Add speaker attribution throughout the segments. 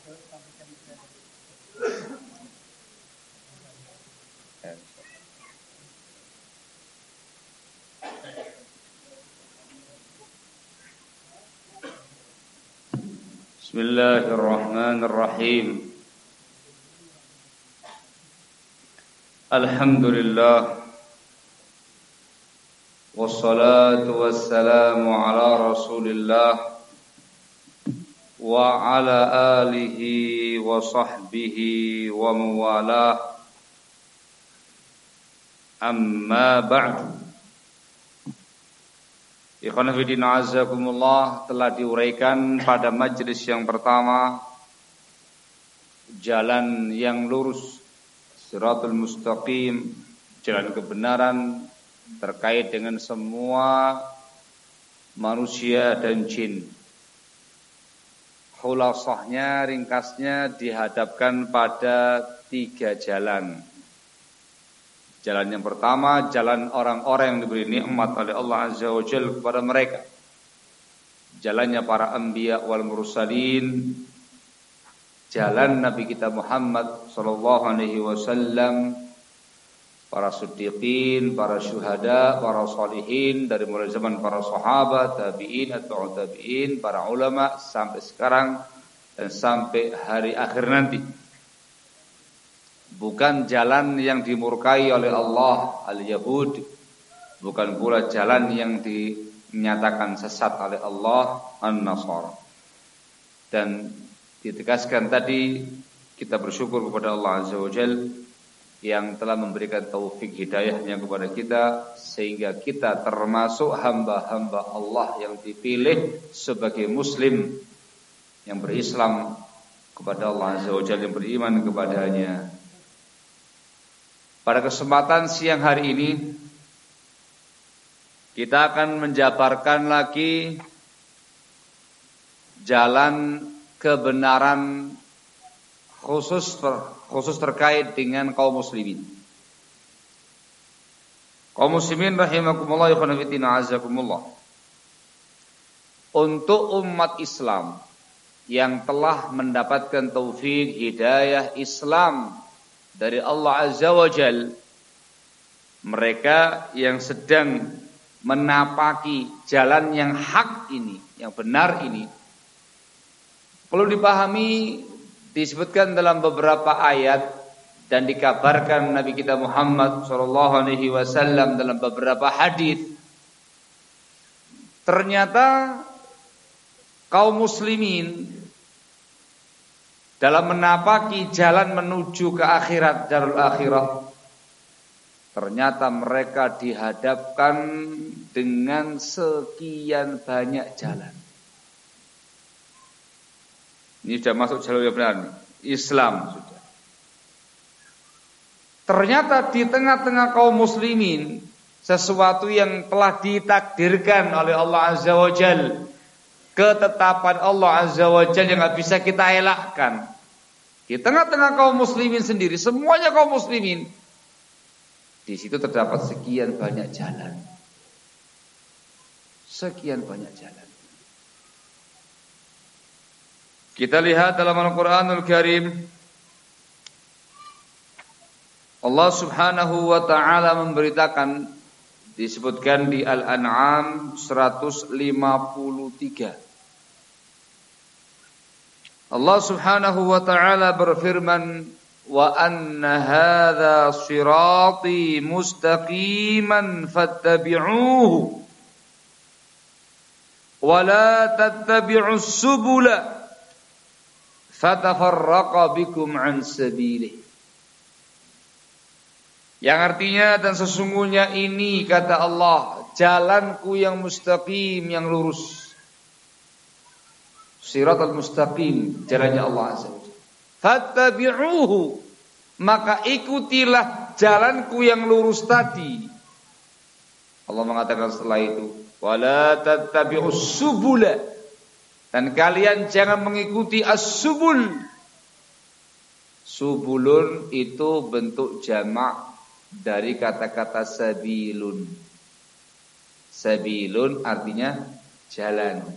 Speaker 1: Bismillahirrahmanirrahim. Alhamdulillah. Wassalatu wassalamu ala Rasulillah wa ala alihi wa sahbihi wa mawalah. Amma ba'du. Ikhwan fillah azakumullah, telah diuraikan pada majelis yang pertama jalan yang lurus, Shiratul Mustaqim, jalan kebenaran terkait dengan semua manusia dan jin. Khulasahnya, ringkasnya dihadapkan pada 3 jalan. Jalan yang pertama, jalan orang-orang yang diberi nikmat oleh Allah Azza wa Jalla kepada mereka. Jalannya para anbiya wal mursalin, jalan Nabi kita Muhammad sallallahu alaihi wasallam, para siddiqin, para syuhada, para salihin, dari mulai zaman para sahabat, tabi'in atau tabi'in, para ulama sampai sekarang dan sampai hari akhir nanti. Bukan jalan yang dimurkai oleh Allah al-Yahud, bukan pula jalan yang dinyatakan sesat oleh Allah an-Nasara. Dan ditegaskan tadi, kita bersyukur kepada Allah Azza wa Jalla yang telah memberikan taufik hidayahnya kepada kita, sehingga kita termasuk hamba-hamba Allah yang dipilih sebagai muslim, yang berislam kepada Allah Azza wa Jalla, yang beriman kepadanya. Pada kesempatan siang hari ini kita akan menjabarkan lagi jalan kebenaran khusus terkait dengan kaum muslimin. Kaum muslimin rahimakumullah, ikhwan fillah azakumullah. Untuk umat Islam yang telah mendapatkan taufik hidayah Islam dari Allah Azza wa Jal, mereka yang sedang menapaki jalan yang hak ini, yang benar ini, perlu dipahami, disebutkan dalam beberapa ayat dan dikabarkan Nabi kita Muhammad sallallahu alaihi wasallam dalam beberapa hadis. Ternyata kaum muslimin dalam menapaki jalan menuju ke akhirat, darul akhirah, ternyata mereka dihadapkan dengan sekian banyak jalan. Ini sudah masuk jalur yang benar nih, Islam sudah. Ternyata di tengah-tengah kaum muslimin sesuatu yang telah ditakdirkan oleh Allah Azza wa Jalla, ketetapan Allah Azza wa Jalla yang gak bisa kita elakkan. Di tengah-tengah kaum muslimin sendiri, semuanya kaum muslimin, di situ terdapat sekian banyak jalan. Sekian banyak jalan. Kita lihat dalam Al-Quranul Karim, Allah Subhanahu wa ta'ala memberitakan, disebutkan di Al-An'am 153. Allah Subhanahu wa ta'ala berfirman, wa anna hadza sirati mustaqiman fattabi'uhu wa la tattabi'us subula fatafarraqa bikum an sabilihi. Yang artinya, dan sesungguhnya ini, kata Allah, jalanku yang mustaqim, yang lurus. Shiratal mustaqim, jalannya Allah Azza wa Jalla. Fattabi'uhu, maka ikutilah jalanku yang lurus tadi. Allah mengatakan setelah itu, wala tattabi'us subula, dan kalian jangan mengikuti as-subul. Subulun itu bentuk jamak dari kata-kata sabilun. Sabilun artinya jalan.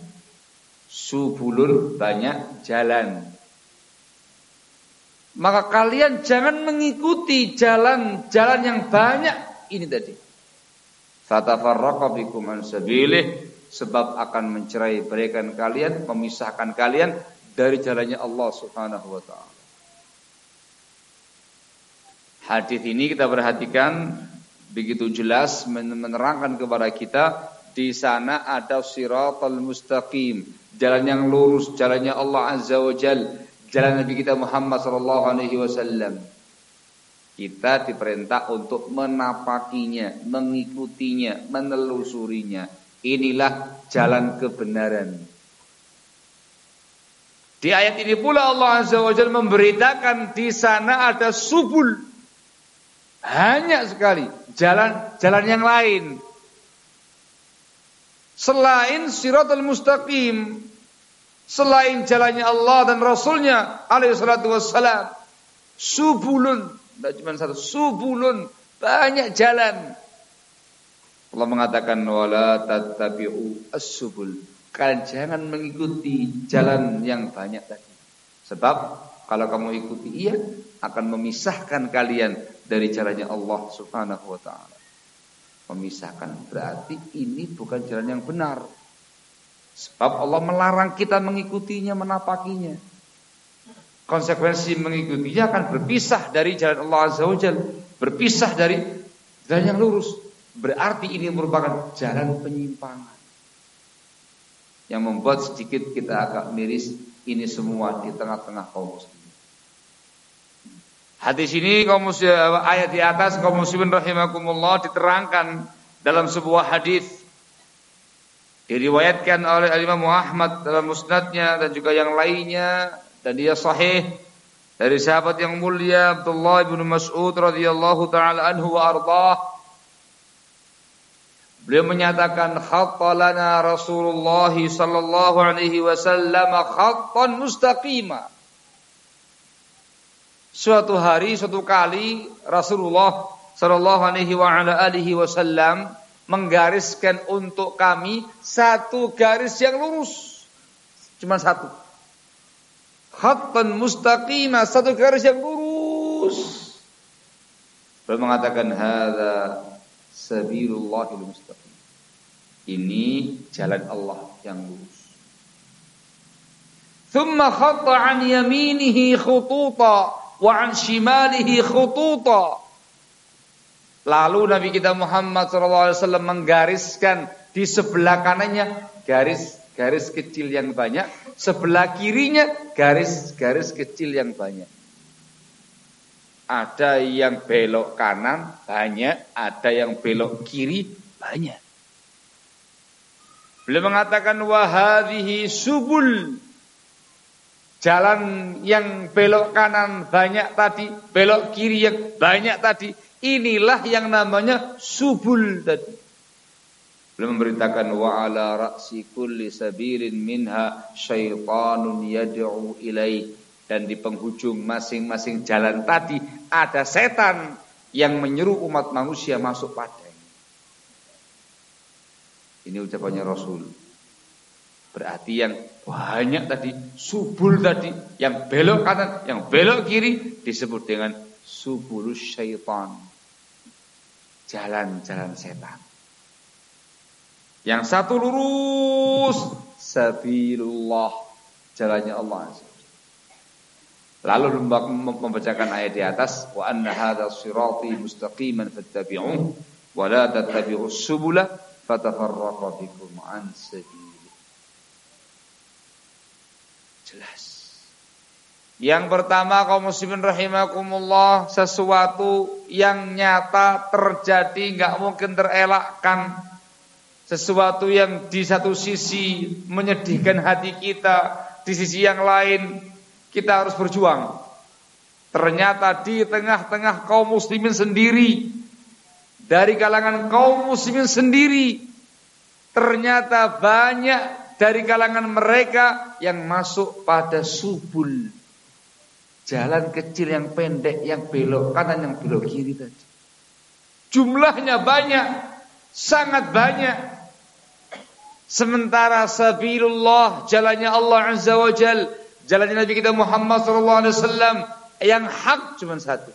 Speaker 1: Subulun banyak jalan. Maka kalian jangan mengikuti jalan-jalan yang banyak ini tadi. Fatafarraqa bikum an sabilih, sebab akan mencerai-beraikan kalian, memisahkan kalian dari jalannya Allah Subhanahu wa taala. Hadis ini kita perhatikan begitu jelas menerangkan kepada kita di sana ada siratal mustaqim, jalan yang lurus, jalannya Allah Azza wa Jalla, jalan Nabi kita Muhammad sallallahu alaihi wasallam. Kita diperintah untuk menapakinya, mengikutinya, menelusurinya. Inilah jalan kebenaran. Di ayat ini pula Allah Azza wa Jalla memberitakan di sana ada subul. Banyak sekali jalan-jalan yang lain selain siratal mustaqim, selain jalannya Allah dan Rasulnya alaihi salatu wassalam. Subulun, tidak cuma satu, subulun, banyak jalan. Allah mengatakan wala tattabi'u as-subul, kalian jangan mengikuti jalan yang banyak tadi. Sebab kalau kamu ikuti ia akan memisahkan kalian dari jalannya Allah Subhanahu wa taala. Memisahkan berarti ini bukan jalan yang benar. Sebab Allah melarang kita mengikutinya, menapakinya. Konsekuensi mengikutinya akan berpisah dari jalan Allah Azza wa Jalla, berpisah dari jalan yang lurus. Berarti ini merupakan jalan penyimpangan yang membuat sedikit kita agak miris. Ini semua di tengah-tengah kaum muslimin. Hadis ini ayat di atas kaum muslimin rahimakumullah diterangkan dalam sebuah hadis diriwayatkan oleh Imam Ahmad dalam musnadnya dan juga yang lainnya, dan dia sahih dari sahabat yang mulia Abdullah bin Mas'ud radhiyallahu taala anhu wa ardhah. Beliau menyatakan khatta lana Rasulullah sallallahu alaihi wasallam khattan mustaqima. Suatu hari, suatu kali Rasulullah sallallahu alaihi wasallam menggariskan untuk kami satu garis yang lurus. Cuma satu. Khattan mustaqima, satu garis yang lurus. Beliau mengatakan hadza sabilullahil mustaqim. Ini jalan Allah yang lurus. Thumma khatta an yaminihi khututa wa an shimalihi khututa. Lalu Nabi kita Muhammad SAW menggariskan di sebelah kanannya garis-garis kecil yang banyak, sebelah kirinya garis-garis kecil yang banyak. Ada yang belok kanan banyak, ada yang belok kiri banyak. Beliau mengatakan wa hadhihi subul, jalan yang belok kanan banyak tadi, belok kiri yang banyak tadi, inilah yang namanya subul tadi. Beliau memberitakan wa ala ra'si kulli sabilin minha syaitanun yad'u ilaih, dan di penghujung masing-masing jalan tadi ada setan yang menyeru umat manusia masuk padanya. Ini ucapannya Rasul. Berarti yang banyak tadi, subul tadi, yang belok kanan, yang belok kiri disebut dengan subulus syaitan, jalan-jalan setan. Yang satu lurus, sabilullah, jalannya Allah. Lalu membacakan ayat di atas, wa anna hadza sirati mustaqiman fattabi'uhu wa la tattabi'us subula fatafarraqa bikum an sabili. Jelas. Yang pertama kaum muslimin rahimakumullah, sesuatu yang nyata terjadi, enggak mungkin terelakkan. Sesuatu yang di satu sisi menyedihkan hati kita, di sisi yang lain kita harus berjuang. Ternyata di tengah-tengah kaum muslimin sendiri, dari kalangan kaum muslimin sendiri, ternyata banyak dari kalangan mereka yang masuk pada subul, jalan kecil yang pendek, yang belok kanan, yang belok kiri tadi. Jumlahnya banyak, sangat banyak. Sementara sabilullah, jalannya Allah Azza wa Jalla, jalannya Nabi kita Muhammad SAW, yang hak cuma satu.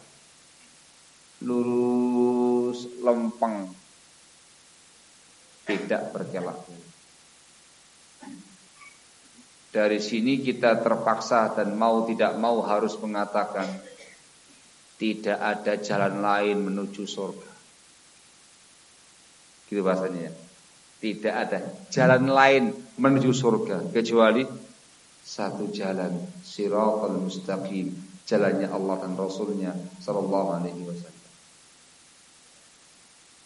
Speaker 1: Lurus, lempeng. Tidak berkelak. Dari sini kita terpaksa dan mau tidak mau harus mengatakan tidak ada jalan lain menuju surga. Gitu bahasanya ya. Tidak ada jalan lain menuju surga kecuali satu jalan, Shiratal Mustaqim, jalannya Allah dan Rasulnya sallallahu alaihi wasallam.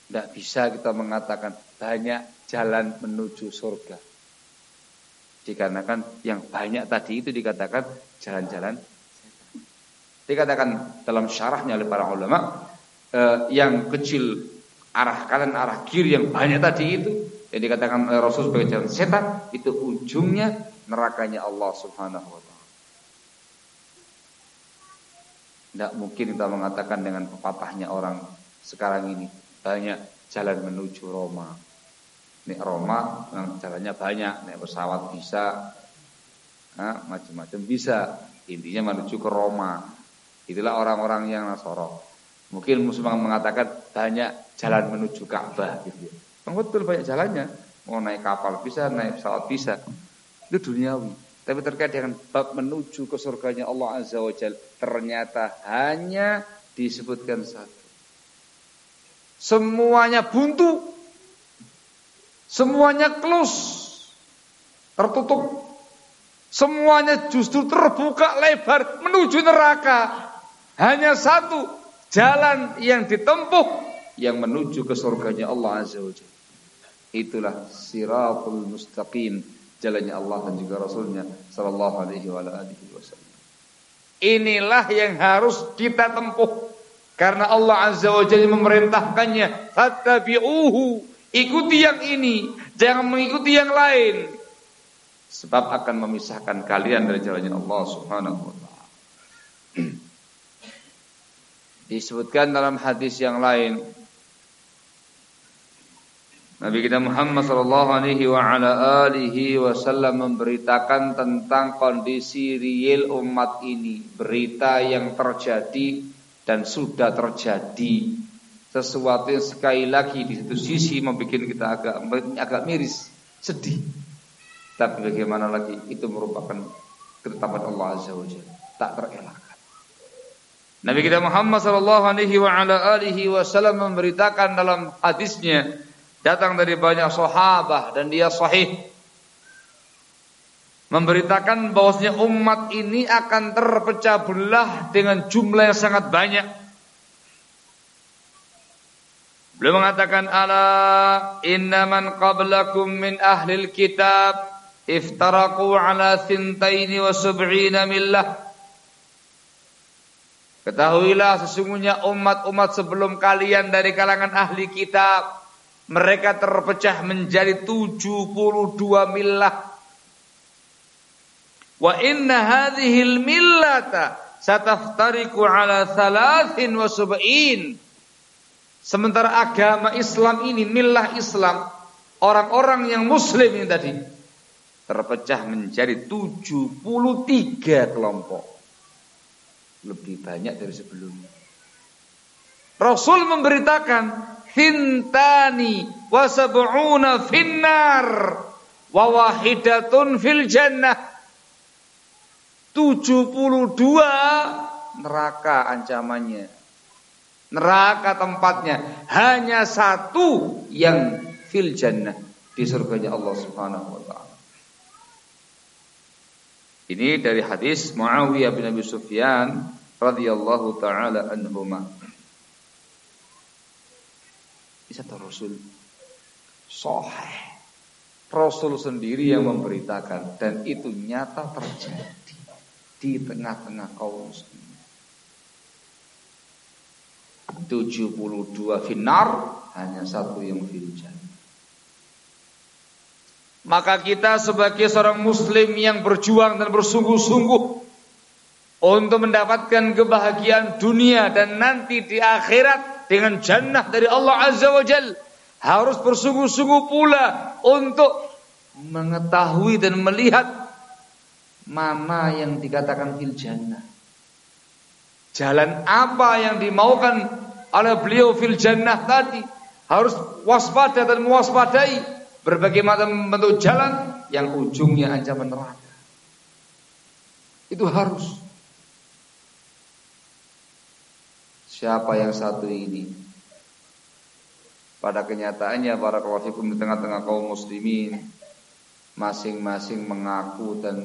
Speaker 1: Tidak bisa kita mengatakan banyak jalan menuju surga. Dikarenakan yang banyak tadi itu dikatakan jalan-jalan. Dikatakan dalam syarahnya oleh para ulama, yang kecil arah kanan arah kiri yang banyak tadi itu yang dikatakan oleh Rasul sebagai jalan setan, itu ujungnya nerakanya Allah Subhanahu wa taala. Tidak mungkin kita mengatakan dengan pepatahnya orang sekarang ini banyak jalan menuju Roma. Nek Roma jalannya banyak, nek pesawat bisa, macam-macam bisa. Intinya menuju ke Roma. Itulah orang-orang yang Nasara. Mungkin Muslim mengatakan banyak jalan menuju Ka'bah gitu. Betul banyak jalannya. Mau naik kapal bisa, naik pesawat bisa. Itu duniawi. Tapi terkait dengan bab menuju ke surganya Allah Azza wa Jalla, ternyata hanya disebutkan satu. Semuanya buntu. Semuanya close. Tertutup. Semuanya justru terbuka lebar menuju neraka. Hanya satu jalan yang ditempuh yang menuju ke surganya Allah Azza wa Jalla. Itulah Shiratal Mustaqim, jalannya Allah dan juga Rasulnya sallallahu alaihi wasallam. Inilah yang harus kita tempuh karena Allah Azza wa Jalla memerintahkannya, fattabi'uhu, ikuti yang ini, jangan mengikuti yang lain, sebab akan memisahkan kalian dari jalannya Allah Subhanahu wa taala. Disebutkan dalam hadis yang lain, Nabi kita Muhammad sallallahu alaihi wa ala alihi wasallam memberitakan tentang kondisi real umat ini, berita yang terjadi dan sudah terjadi, sesuatu yang sekali lagi di satu sisi membuat kita agak miris, sedih. Tapi bagaimana lagi, itu merupakan ketetapan Allah Azza wa Jalla, tak terelakkan. Nabi kita Muhammad sallallahu alaihi wa ala alihi wasallam memberitakan dalam hadisnya, datang dari banyak sahabat dan dia sahih, memberitakan bahwasanya umat ini akan terpecah belah dengan jumlah yang sangat banyak. Beliau mengatakan, ala inna man qablakum min ahlil kitab iftaraqu ala 72 millah. Ketahuilah sesungguhnya umat-umat sebelum kalian dari kalangan ahli kitab, mereka terpecah menjadi 72 millah. Wa inna hadhil millata sataftariqu ala 73. Sementara agama Islam ini, millah Islam, orang-orang yang muslim ini tadi, terpecah menjadi 73 kelompok. Lebih banyak dari sebelumnya. Rasul memberitakan, Thintani wa sab'una finnar wa wahidatun fil jannah. 72 neraka ancamannya, neraka tempatnya, hanya satu yang fil jannah, di surganya Allah Subhanahu wa taala. Ini dari hadis Muawiyah bin Abi Sufyan radhiyallahu taala anhuma. Kata Rasul sahih, Rasul sendiri yang memberitakan, dan itu nyata terjadi di tengah-tengah kaum muslimin. 72 finnar, hanya satu yang fil jannah. Maka kita sebagai seorang muslim yang berjuang dan bersungguh-sungguh untuk mendapatkan kebahagiaan dunia dan nanti di akhirat dengan jannah dari Allah Azza wa Jalla, harus bersungguh-sungguh pula untuk mengetahui dan melihat mana yang dikatakan fil jannah, Jalan apa yang dimaukan oleh beliau fil jannah tadi. Harus waspada dan mewaspadai berbagai macam bentuk jalan yang ujungnya ancaman neraka. Itu harus. Siapa yang satu ini? Pada kenyataannya barakallahu fikum di tengah-tengah kaum muslimin masing-masing mengaku dan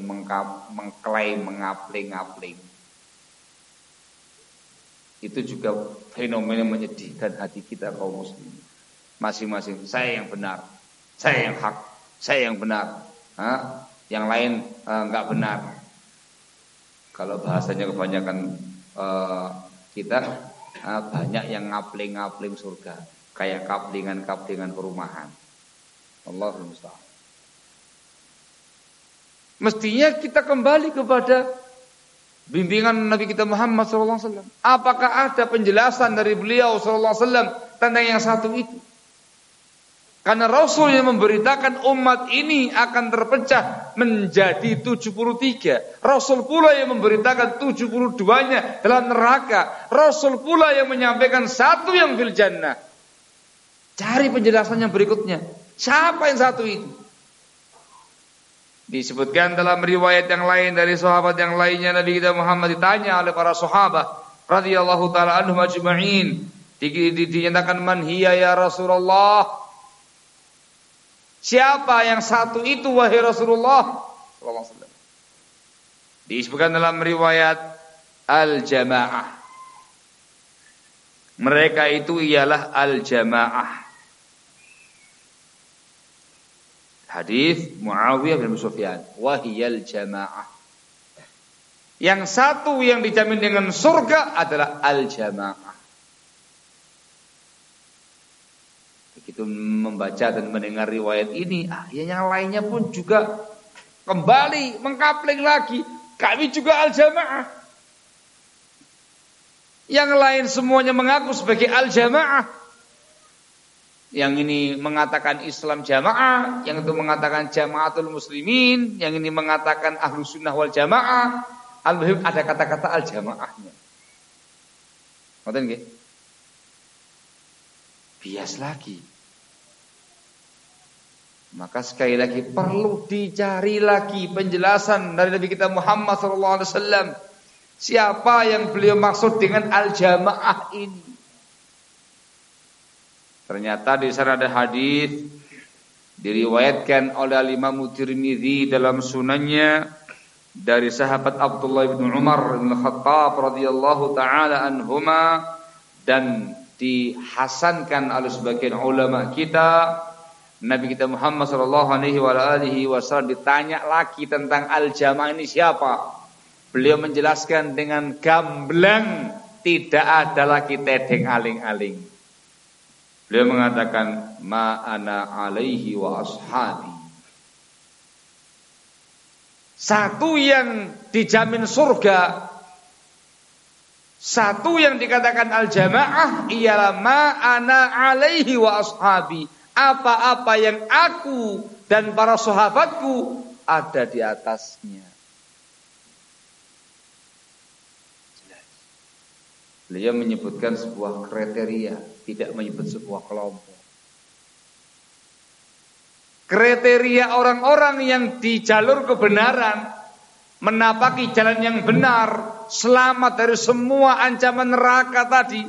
Speaker 1: mengklaim mengapling-apling. Itu juga fenomena menyedihkan hati kita kaum muslimin. Masing-masing saya yang benar, saya yang hak, saya yang benar. Yang lain enggak benar. Kalau bahasanya kebanyakan kita banyak yang ngapling-ngapling surga, kayak kaplingan-kaplingan perumahan. Allahul musta'an. Mestinya kita kembali kepada bimbingan Nabi kita Muhammad SAW. Apakah ada penjelasan dari beliau SAW tentang yang satu itu? Karena Rasul yang memberitakan umat ini akan terpecah menjadi 73. Rasul pula yang memberitakan 72-nya dalam neraka. Rasul pula yang menyampaikan satu yang fil jannah. Cari penjelasan yang berikutnya. Siapa yang satu itu? Disebutkan dalam riwayat yang lain dari sahabat yang lainnya, Nabi kita Muhammad ditanya oleh para sahabat radhiyallahu taala anhum ajma'in. Dinyatakan man hiya ya Rasulullah? Siapa yang satu itu wahai Rasulullah sallallahu alaihi wasallam? Disebutkan dalam riwayat al-jamaah. Mereka itu ialah al-jamaah. Hadis Muawiyah bin Sufyan, wahiyal jamaah. Yang satu yang dijamin dengan surga adalah al-jamaah. Begitu membaca dan mendengar riwayat ini, yang lainnya pun juga kembali mengkapling lagi, kami juga al-jamaah. Yang lain semuanya mengaku sebagai al-jamaah. Yang ini mengatakan Islam jamaah, yang itu mengatakan jamaatul muslimin, yang ini mengatakan ahlus sunnah wal jamaah. Al-muhim ada kata-kata al-jamaahnya. Ngoten nggih? Bias lagi. Maka sekali lagi perlu dicari lagi penjelasan dari Nabi kita Muhammad SAW. Siapa yang beliau maksud dengan al-jamaah ini? Ternyata di sana ada hadis diriwayatkan oleh Imam Tirmidzi dalam sunannya dari sahabat Abdullah bin Umar bin Khattab radhiyallahu taala anhuma, dan dihasankan oleh sebagian ulama kita. Nabi kita Muhammad sallallahu alaihi wasallam ditanya lagi tentang al-jamaah ini siapa? Beliau menjelaskan dengan gamblang, tidak ada lagi tedeng aling-aling. Beliau mengatakan ma ana alaihi wa ashabi. Satu yang dijamin surga, satu yang dikatakan al-jamaah ialah ma ana alaihi wa ashabi. Apa-apa yang aku dan para sahabatku ada di atasnya. Beliau menyebutkan sebuah kriteria, tidak menyebut sebuah kelompok. Kriteria orang-orang yang di jalur kebenaran, menapaki jalan yang benar, selamat dari semua ancaman neraka tadi,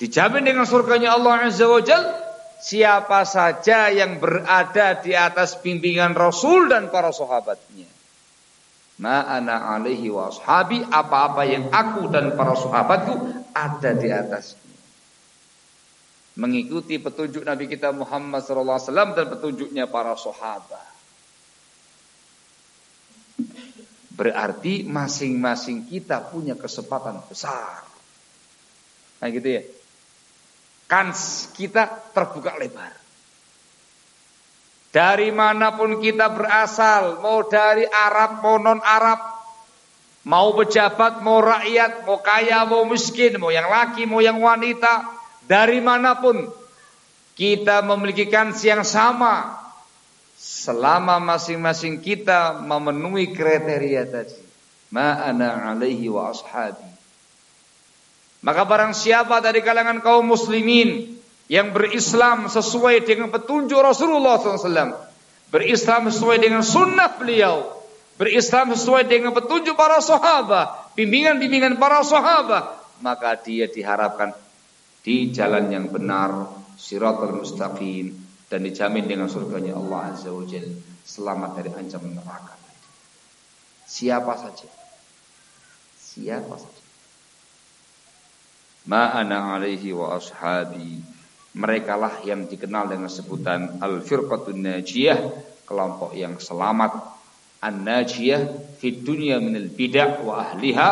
Speaker 1: dijamin dengan surganya Allah Azza wa Jalla. Siapa saja yang berada di atas bimbingan Rasul dan para sahabatnya. Ma ana alaihi wa ashabi, apa-apa yang aku dan para sahabatku ada di atasnya. Mengikuti petunjuk Nabi kita Muhammad SAW dan petunjuknya para sahabat. Berarti masing-masing kita punya kesempatan besar. Nah gitu ya. Kans kita terbuka lebar. Dari manapun kita berasal, mau dari Arab, mau non-Arab, mau pejabat, mau rakyat, mau kaya, mau miskin, mau yang laki, mau yang wanita, dari manapun kita memiliki kans yang sama, selama masing-masing kita memenuhi kriteria tadi. Ma ana alaihi wa ashabi. Maka barang siapa dari kalangan kaum muslimin yang berislam sesuai dengan petunjuk Rasulullah SAW, berislam sesuai dengan sunnah beliau, berislam sesuai dengan petunjuk para sahabat, bimbingan-bimbingan para sahabat, maka dia diharapkan di jalan yang benar, siratal mustaqim, dan dijamin dengan surganya Allah Azza wa Jalla, selamat dari ancaman neraka. Siapa saja, siapa saja. Ma ana alaihi wa ashabi, mereka lah yang dikenal dengan sebutan al-firqatun najiyah, kelompok yang selamat. An-najiyah fid dunya minal bid'ah wa ahliha,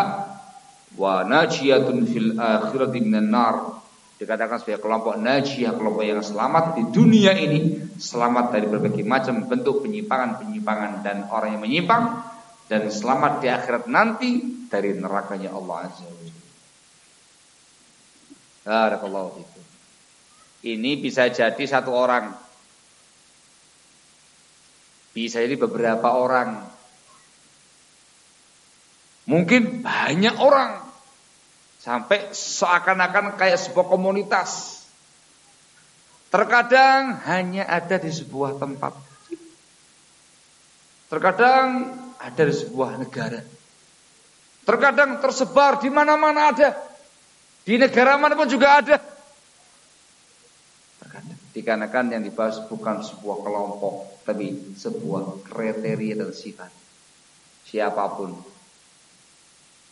Speaker 1: wa najiyatun fil akhirati minan nar. Dikatakan sebagai kelompok najiyah, kelompok yang selamat di dunia ini, selamat dari berbagai macam bentuk penyimpangan-penyimpangan dan orang yang menyimpang, dan selamat di akhirat nanti dari nerakanya Allah Azza wa Jalla. Barakallahu fikum. Ini bisa jadi satu orang, bisa jadi beberapa orang, mungkin banyak orang, sampai seakan-akan kayak sebuah komunitas. Terkadang hanya ada di sebuah tempat, terkadang ada di sebuah negara, terkadang tersebar di mana-mana ada, di negara manapun juga ada. Dikarenakan yang dibahas bukan sebuah kelompok, tapi sebuah kriteria dan sifat. Siapapun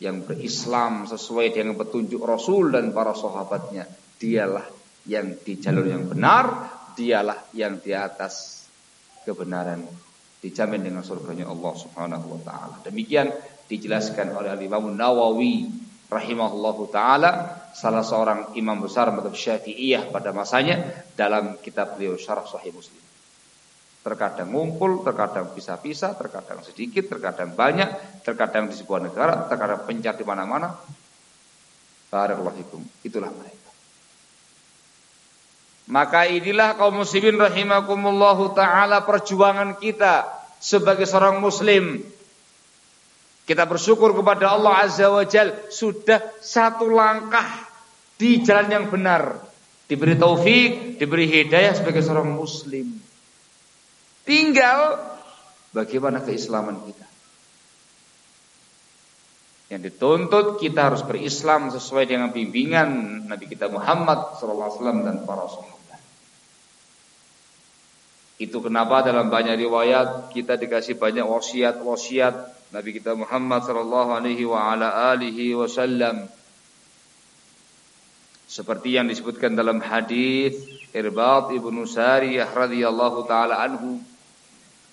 Speaker 1: yang berislam sesuai dengan petunjuk Rasul dan para sahabatnya, dialah yang di jalur yang benar, dialah yang di atas kebenaran, dijamin dengan surganya Allah Subhanahu wa taala. Demikian dijelaskan oleh Imam Nawawi rahimahullahu taala, salah seorang imam besar mazhab Syafi'iyah pada masanya, dalam kitab beliau Syarah Sahih Muslim. Terkadang ngumpul, terkadang pisah-pisah, terkadang sedikit, terkadang banyak, terkadang di sebuah negara, terkadang pencar di mana-mana. Barakallahu fikum. Itulah mereka. Maka inilah kaum muslimin rahimakumullahu taala perjuangan kita sebagai seorang muslim. Kita bersyukur kepada Allah Azza wa Jalla, sudah satu langkah di jalan yang benar, diberi taufik, diberi hidayah sebagai seorang muslim. Tinggal bagaimana keislaman kita. Yang dituntut kita harus berislam sesuai dengan bimbingan Nabi kita Muhammad sallallahu alaihi wasallam dan para sahabat. Itu kenapa dalam banyak riwayat kita dikasih banyak wasiat-wasiat Nabi kita Muhammad sallallahu alaihi wa ala alihi wasallam, seperti yang disebutkan dalam hadis Irbad ibnu Sariyah radhiyallahu taala anhu,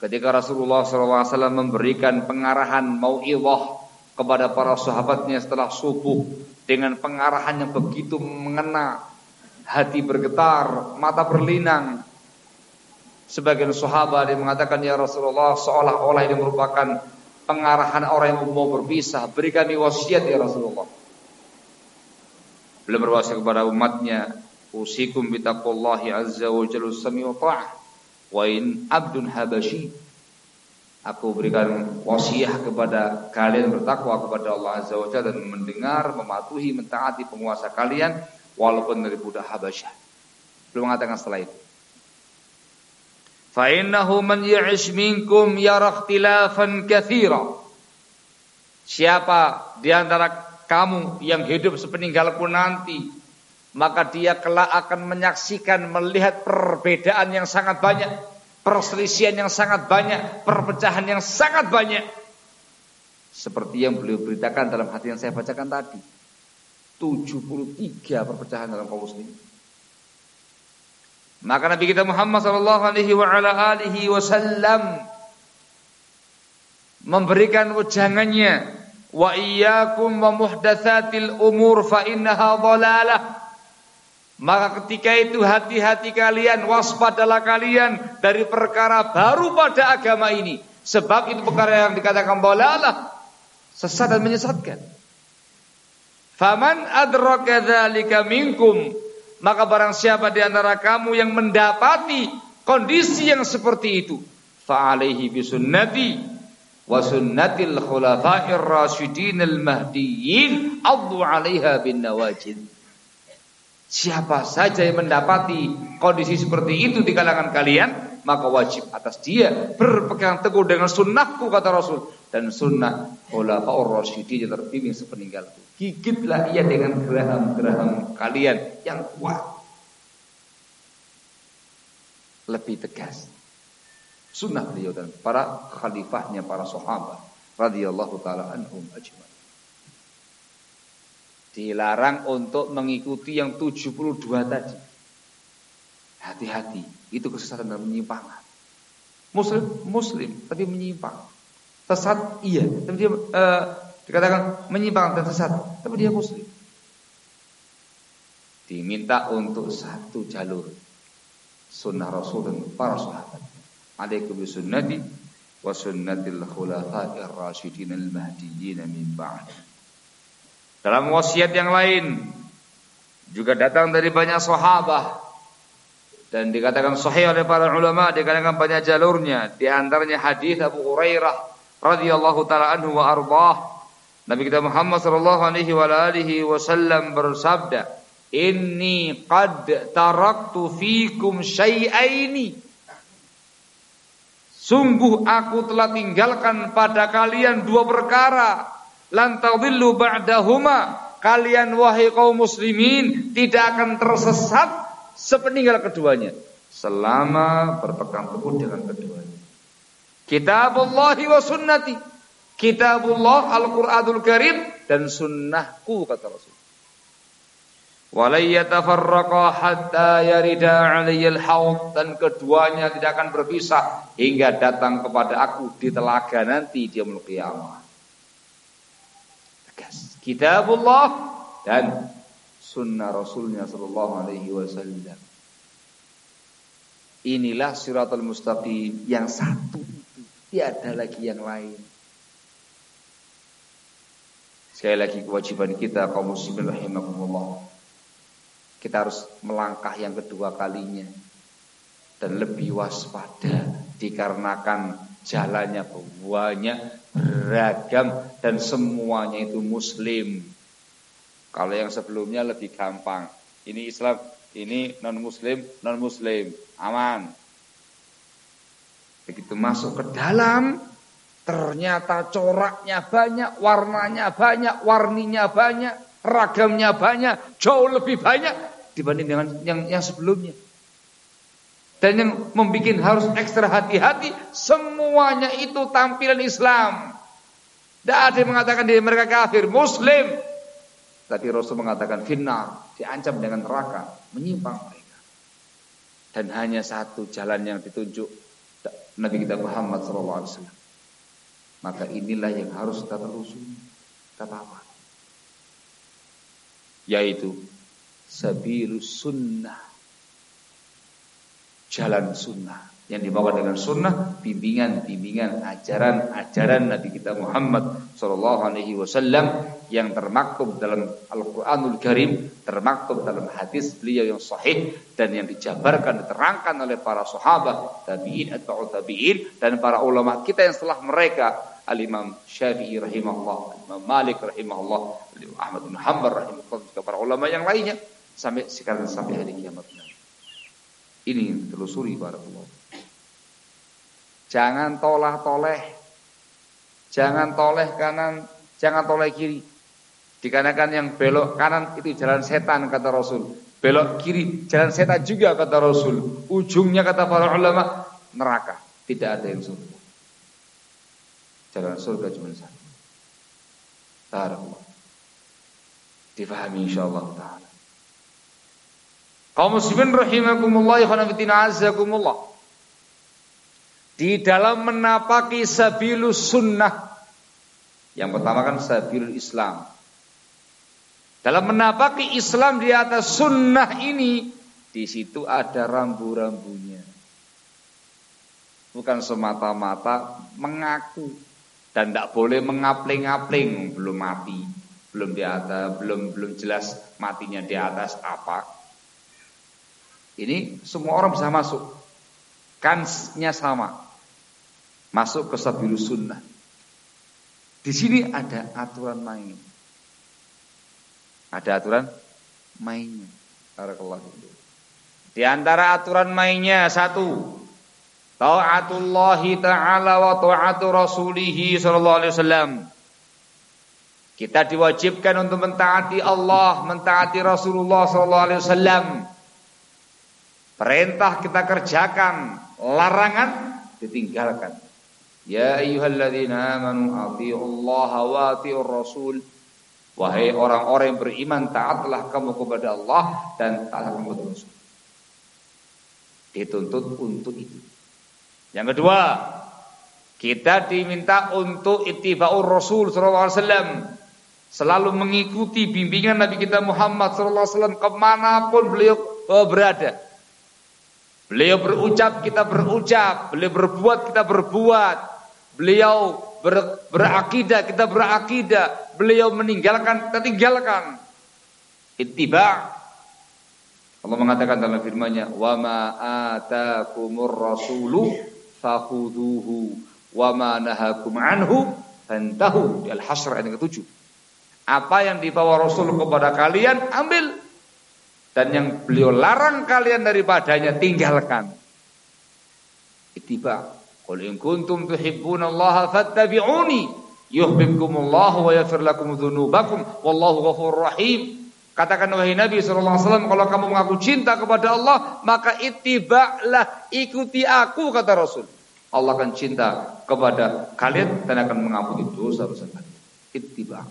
Speaker 1: ketika Rasulullah sallallahu alaihi wasallam memberikan pengarahan mau'izah kepada para sahabatnya setelah subuh, dengan pengarahan yang begitu mengena, hati bergetar, mata berlinang. Sebagian sahabat yang mengatakan, ya Rasulullah, seolah-olah ini merupakan pengarahan orang yang mau berpisah, berikan wasiat ya Rasulullah. Beliau berwasiat kepada umatnya, usikum bitaqwallahi azza wa jalla sami wa ta'ah wa in abdun habasyi. Aku berikan wasiat kepada kalian bertakwa kepada Allah azza wa jalla dan mendengar, mematuhi, mentaati penguasa kalian walaupun dari budak Habasyah. Beliau mengatakan setelah itu, fa innahu man ya'ish minkum yara ikhtilafan katsira. Siapa di antara kamu yang hidup sepeninggalku nanti, maka dia kelak akan menyaksikan, melihat perbedaan yang sangat banyak, perselisihan yang sangat banyak, perpecahan yang sangat banyak. Seperti yang beliau beritakan dalam hadis yang saya bacakan tadi, 73 perpecahan dalam kaum muslimin. Maka Nabi kita Muhammad sallallahu alaihi wa ala alihi wasallam memberikan wejangannya, wa iyyakum wa muhdatsatil umur fa innaha dhalalah. Maka ketika itu hati-hati kalian, waspadalah kalian dari perkara baru pada agama ini, sebab itu perkara yang dikatakan dhalalah, sesat dan menyesatkan. Faman adraka dzalika minkum, maka barang siapa di antara kamu yang mendapati kondisi yang seperti itu, fa alaihi bisunnati, wa sunnatil khulafa'ir rasyidinil mahdiyyin 'addu 'alaiha bin nawajid. Siapa saja yang mendapati kondisi seperti itu di kalangan kalian, maka wajib atas dia berpegang teguh dengan sunnahku, kata Rasul, dan sunnah khulafa'ur rasyidin yang terbimbing sepeninggalku. Gigitlah ia dengan geraham-geraham kalian yang kuat, lebih tegas. Sunnah beliau dan para khalifahnya, para sahabat radhiyallahu taala anhum ajma'in. Dilarang untuk mengikuti yang 72 tadi. Hati-hati, itu kesesatan dan penyimpangan. Muslim tapi menyimpang. Sesat iya, tapi dia dikatakan menyimpang dan sesat, tapi dia muslim. Diminta untuk satu jalur, sunnah Rasul dan para sahabat. Alaikum bisunnati wa sunnatil khulafa'ir rasyidin al-mahdiyyin min ba'di. Dalam wasiat yang lain juga datang dari banyak sahabat dan dikatakan sahih oleh para ulama, dikatakan banyak jalurnya. Di antaranya hadis Abu Hurairah radhiyallahu taala anhu wa ardhah. Nabi kita Muhammad sallallahu alaihi wa alihi wasallam bersabda, "Inni qad taraktu fikum syai'aini." Sungguh aku telah tinggalkan pada kalian dua perkara, lan tadillu ba'dahuma, kalian wahai kaum muslimin tidak akan tersesat sepeninggal keduanya, selama berpegang teguh dengan keduanya. Kitabullahi wa sunnati, kitabullah Al-Qur'anul Karim dan sunnahku, kata Rasul. Wala yatafarraqa hatta yarida 'alayyal haud, dan keduanya tidak akan berpisah hingga datang kepada aku di telaga nanti di yaumul qiyamah. Tegas. Kitabullah dan sunnah Rasulnya sallallahu alaihi wasallam. Inilah siratal mustaqim, yang satu itu, tiada lagi yang lain. Sekali lagi kewajiban kita kaum muslimin rahimakumullah, kita harus melangkah yang kedua kalinya dan lebih waspada, dikarenakan jalannya banyak, beragam, dan semuanya itu muslim. Kalau yang sebelumnya lebih gampang, ini Islam, ini non muslim, aman. Begitu masuk ke dalam, ternyata coraknya banyak, warnanya banyak, warninya banyak, ragamnya banyak, jauh lebih banyak dibanding dengan yang sebelumnya. Dan yang membuat harus ekstra hati-hati, semuanya itu tampilan Islam. Tidak ada yang mengatakan diri mereka kafir, muslim. Tapi Rasul mengatakan finnar, diancam dengan neraka, menyimpang mereka. Dan hanya satu jalan yang ditunjuk Nabi kita Muhammad SAW. Maka inilah yang harus kita telusuri, kita pahami, yaitu sabilus sunnah, jalan sunnah yang dibawa dengan sunnah, bimbingan ajaran Nabi kita Muhammad sallallahu alaihi wasallam yang termaktub dalam Al-Qur'anul Karim, termaktub dalam hadis beliau yang sahih, dan yang dijabarkan, diterangkan oleh para sahabat, tabi'in, atba'ut tabi'in, dan para ulama kita yang setelah mereka, Al-Imam Syafi'i rahimahullah, Imam Malik rahimahullah, Ahmad bin Hanbal rahimahullah, juga para ulama yang lainnya sampai sekarang, sampai hari kiamat. Ini yang ditelusuri para ulama. Jangan tolah-toleh, jangan toleh kanan, jangan toleh kiri. Dikarenakan yang belok kanan itu jalan setan, kata Rasul. Belok kiri jalan setan juga, kata Rasul. Ujungnya, kata para ulama, neraka. Tidak ada yang surga. Jalan surga cuma satu. Barakallah. Difahami insyaallah taala. Kaum muslimin rahimakumullah, ikhwan fillah azakumullah. Di dalam menapaki sabilus sunnah, yang pertama kan sabilul Islam. Dalam menapaki Islam di atas sunnah ini, di situ ada rambu-rambunya. Bukan semata-mata mengaku, dan tidak boleh mengapling-apling, belum mati, belum di atas, belum jelas matinya di atas apa. Ini semua orang bisa masuk, kansnya sama, masuk ke sabilus sunnah. Di sini ada aturan main. Ada aturan mainnya. Barakallahu fikum. Di antara aturan mainnya satu, ta'atullahi ta'ala wa ta'atu rasulihi sallallahu alaihi wasallam. Kita diwajibkan untuk mentaati Allah, mentaati Rasulullah sallallahu alaihi wasallam. Perintah kita kerjakan, larangan ditinggalkan. Ya ayyuhalladzina amanu athi'ullaha wa athi'ur rasul. Wahai orang-orang yang beriman, taatlah kamu kepada Allah dan taatlah kamu kepada Rasul. Dituntut untuk itu. Yang kedua, kita diminta untuk ittiba'ur Rasul sallallahu alaihi wasallam. Selalu mengikuti bimbingan Nabi kita Muhammad sallallahu alaihi wasallam kemanapun beliau berada. Beliau berucap, kita berucap. Beliau berbuat, kita berbuat. Beliau berakidah, kita berakidah. Beliau meninggalkan, kita tinggalkan. Ittiba'. Allah mengatakan dalam firman-Nya, "Wa ma atakumur rasulu fakhuduhu wa ma nahakum anhu fantahu." Di Al-Hasyr ayat ke-7. Apa yang dibawa Rasul kepada kalian, ambil. Dan yang beliau larang kalian daripadanya, tinggalkan. Ittiba'. Qul in kuntum tuhibbunallaha fattabi'uni yuhibbukumullahu wa yaghfir lakum dzunubakum wallahu ghafurur rahim. Katakan wahai Nabi sallallahu alaihi wasallam, kalau kamu mengaku cinta kepada Allah, maka ittiba'lah, ikuti aku, kata Rasul. Allah akan cinta kepada kalian dan akan mengampuni dosa-dosa kalian. Ittiba'.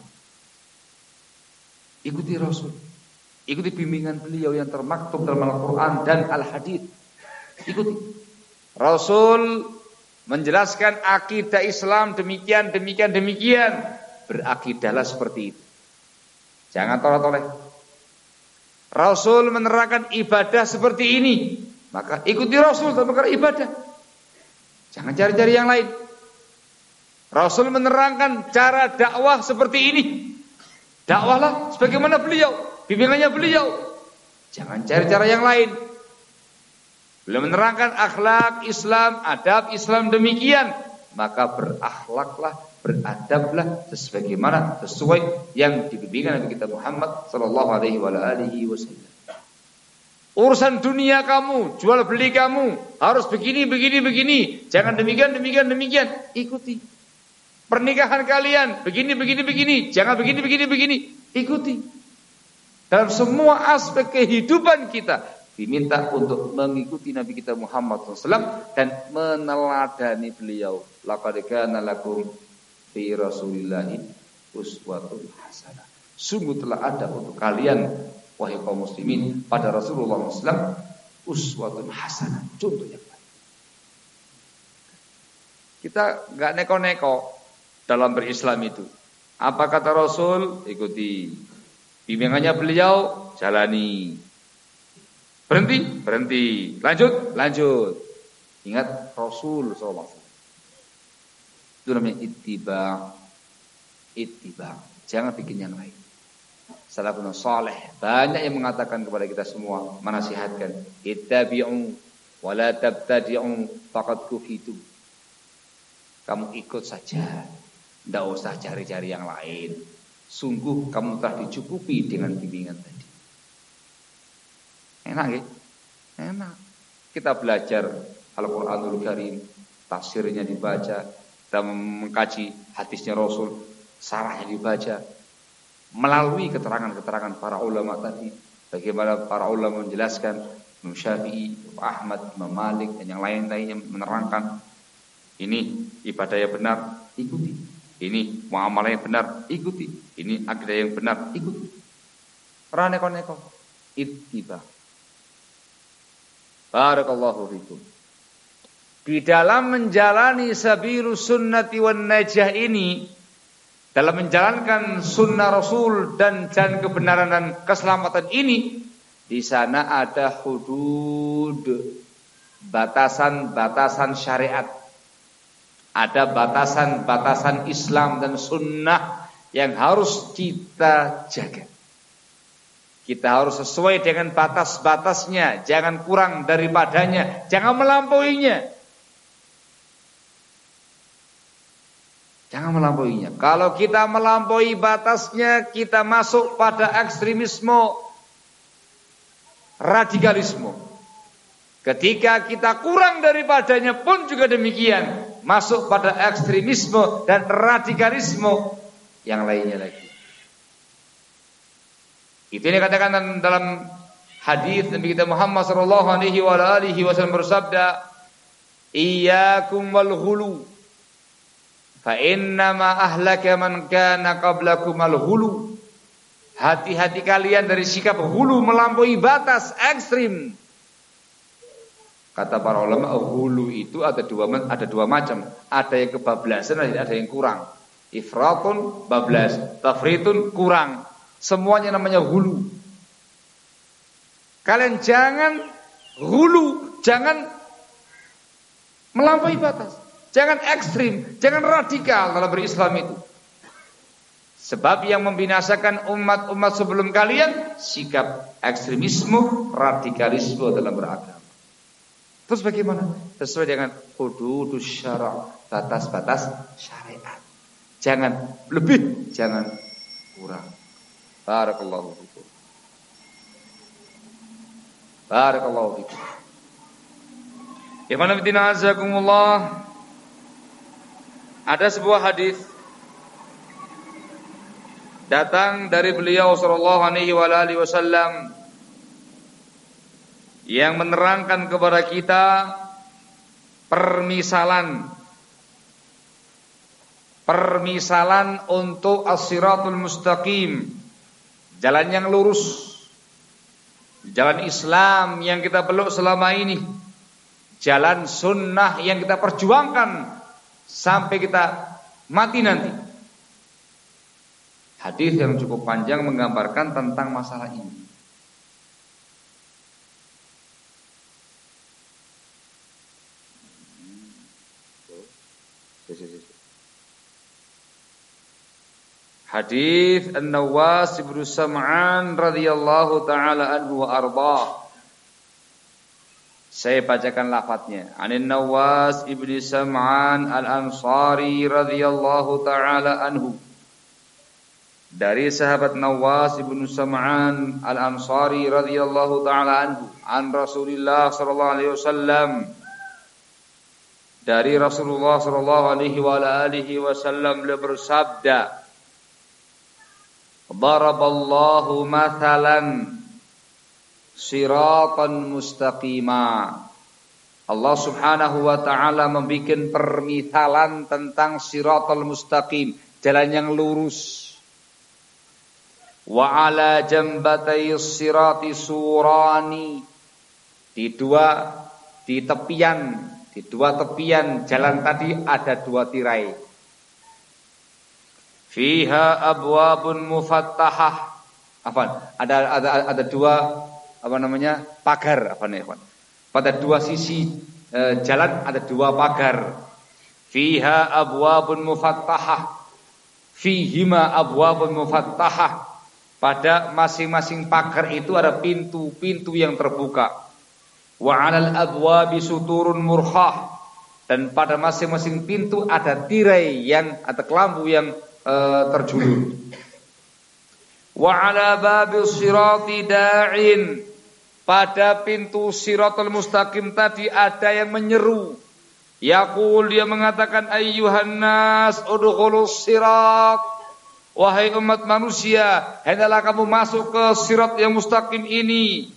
Speaker 1: Ikuti Rasul. Ikuti bimbingan beliau yang termaktub dalam Al-Qur'an dan Al-Hadits. Ikuti. Rasul menjelaskan akidah Islam demikian. Berakidahlah seperti itu. Jangan toleh-toleh. Rasul menerangkan ibadah seperti ini, maka ikuti Rasul dalam perkara ibadah. Jangan cari-cari yang lain. Rasul menerangkan cara dakwah seperti ini. Dakwahlah sebagaimana beliau, bimbingannya beliau. Jangan cari cara yang lain. Beliau menerangkan akhlak Islam, adab Islam demikian, maka berakhlaklah, beradablah sesuai yang dibimbingkan Nabi kita Muhammad sallallahu alaihi wasallam. Urusan dunia kamu, jual beli kamu harus begini. Jangan demikian. Ikuti. Pernikahan kalian begini. Jangan begini. Ikuti. Dalam semua aspek kehidupan kita diminta untuk mengikuti Nabi kita Muhammad SAW dan meneladani beliau. Laqad kana lakum fi Rasulillahi uswatun hasanah. Sungguh telah ada untuk kalian, wahai kaum muslimin, pada Rasulullah SAW uswatun hasanah, contoh yang baik. Kita enggak neko-neko dalam berislam itu. Apa kata Rasul? Ikuti. Bimbingannya beliau, jalani. Berhenti. Lanjut. Ingat Rasul SAW. Itu namanya ittiba. Jangan bikin yang lain. Salafun salih banyak yang mengatakan kepada kita semua, menasihatkan, ittabi'u wa la tabtadi'u faqad kufitu. Kamu ikut saja, tidak usah cari-cari yang lain. Sungguh kamu telah dicukupi dengan bimbingan tadi. Enak ya? Enak. Kita belajar Al-Quranul Karim, tafsirnya dibaca, kita mengkaji hadisnya Rasul, sarahnya dibaca, melalui keterangan-keterangan para ulama tadi. Bagaimana para ulama menjelaskan, Imam Syafi'i, Ahmad, Imam Malik, dan yang lain-lainnya menerangkan, ini ibadah yang benar, ikuti. Ini muamalah yang benar, ikuti. Ini akidah yang benar, ikuti. Ora neko-neko, ittiba. Barakallahu fikum. Di dalam menjalani sabilus sunnati wan najah ini, dalam menjalankan sunnah Rasul dan jalan kebenaran dan keselamatan ini, di sana ada hudud, batasan-batasan syariat. Ada batasan-batasan Islam dan sunnah yang harus kita jaga. Kita harus sesuai dengan batas-batasnya, jangan kurang daripadanya, jangan melampauinya. Jangan melampauinya. Kalau kita melampaui batasnya, kita masuk pada ekstremisme, radikalisme. Ketika kita kurang daripadanya pun juga demikian, masuk pada ekstremisme dan radikalisme yang lainnya lagi. Itu yang dikatakan dalam hadis Nabi kita Muhammad sallallahu alaihi wasallam bersabda, "Iyyakum wal ghulu, fa innama ahlaka man kana qablakum al ghulu." Hati-hati kalian dari sikap hulu, melampaui batas, ekstrim. Kata para ulama, hulu itu ada dua macam. Ada yang kebablasan, ada yang kurang. Ifratun, bablas, tafritun, kurang. Semuanya namanya hulu. Kalian jangan hulu, jangan melampaui batas, jangan ekstrim, jangan radikal dalam berislam itu. Sebab yang membinasakan umat-umat sebelum kalian sikap ekstremisme, radikalisme dalam beragama. Terus bagaimana? Sesuai dengan hududus syara', batas-batas syariat. Jangan lebih, jangan kurang. Barakallahu fikum. Barakallahu fikum. Ikhwan fillah azakumullah. Ada sebuah hadis datang dari beliau sallallahu alaihi wasallam yang menerangkan kepada kita permisalan untuk as-siratul mustaqim, jalan yang lurus, jalan Islam yang kita peluk selama ini, jalan sunnah yang kita perjuangkan sampai kita mati nanti. Hadis yang cukup panjang menggambarkan tentang masalah ini. Hadis An-Nawas bin Sam'an radhiyallahu taala anhu wa arda. Saya bacakan lafadznya. Anin Nawas ibn Sam'an al-Ansari radhiyallahu taala anhu. Dari sahabat Nawas ibn Sam'an al-Ansari radhiyallahu taala anhu, an Rasulillah sallallahu alaihi wasallam. Dari Rasulullah sallallahu alaihi wasallam beliau bersabda, "Daraballahu mathalan siratan mustaqima." Allah Subhanahu wa taala membikin permisalan tentang siratal mustaqim, jalan yang lurus. Wa ala jambatay sirati surani, di dua tepian jalan tadi ada dua tirai. Fiha abwabun mufattahah. Ada dua pagar pada dua sisi jalan ada dua pagar. Fiha abwabun mufattahah. Fihima abwabun mufattahah. Pada masing-masing pagar itu ada pintu-pintu yang terbuka. Wa 'alal abwabi suturun murkhah, dan pada masing-masing pintu ada tirai atau kelambu yang terjulur. Wa 'ala babis sirati da'in, pada pintu siratal mustaqim tadi ada yang menyeru. Yaqul, dia mengatakan, ayyuhan nas udkhulus sirat. Wahai umat manusia, hendaklah kamu masuk ke sirat yang mustaqim ini.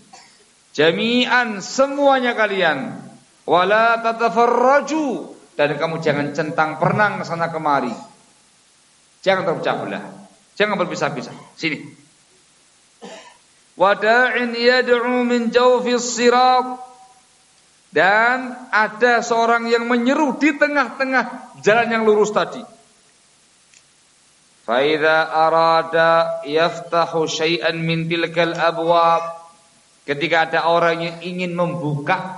Speaker 1: Jami'an, semuanya kalian. Wala tatafarraju, dan kamu jangan centang perenang sana kemari. Jangan terpecah belah, jangan berpisah-pisah. Sini. Wada'in yad'u min jawfis sirat, dan ada seorang yang menyeru di tengah-tengah jalan yang lurus tadi. Faidha arada yaftahu syai'an min tilkal abwab, ketika ada orang yang ingin membuka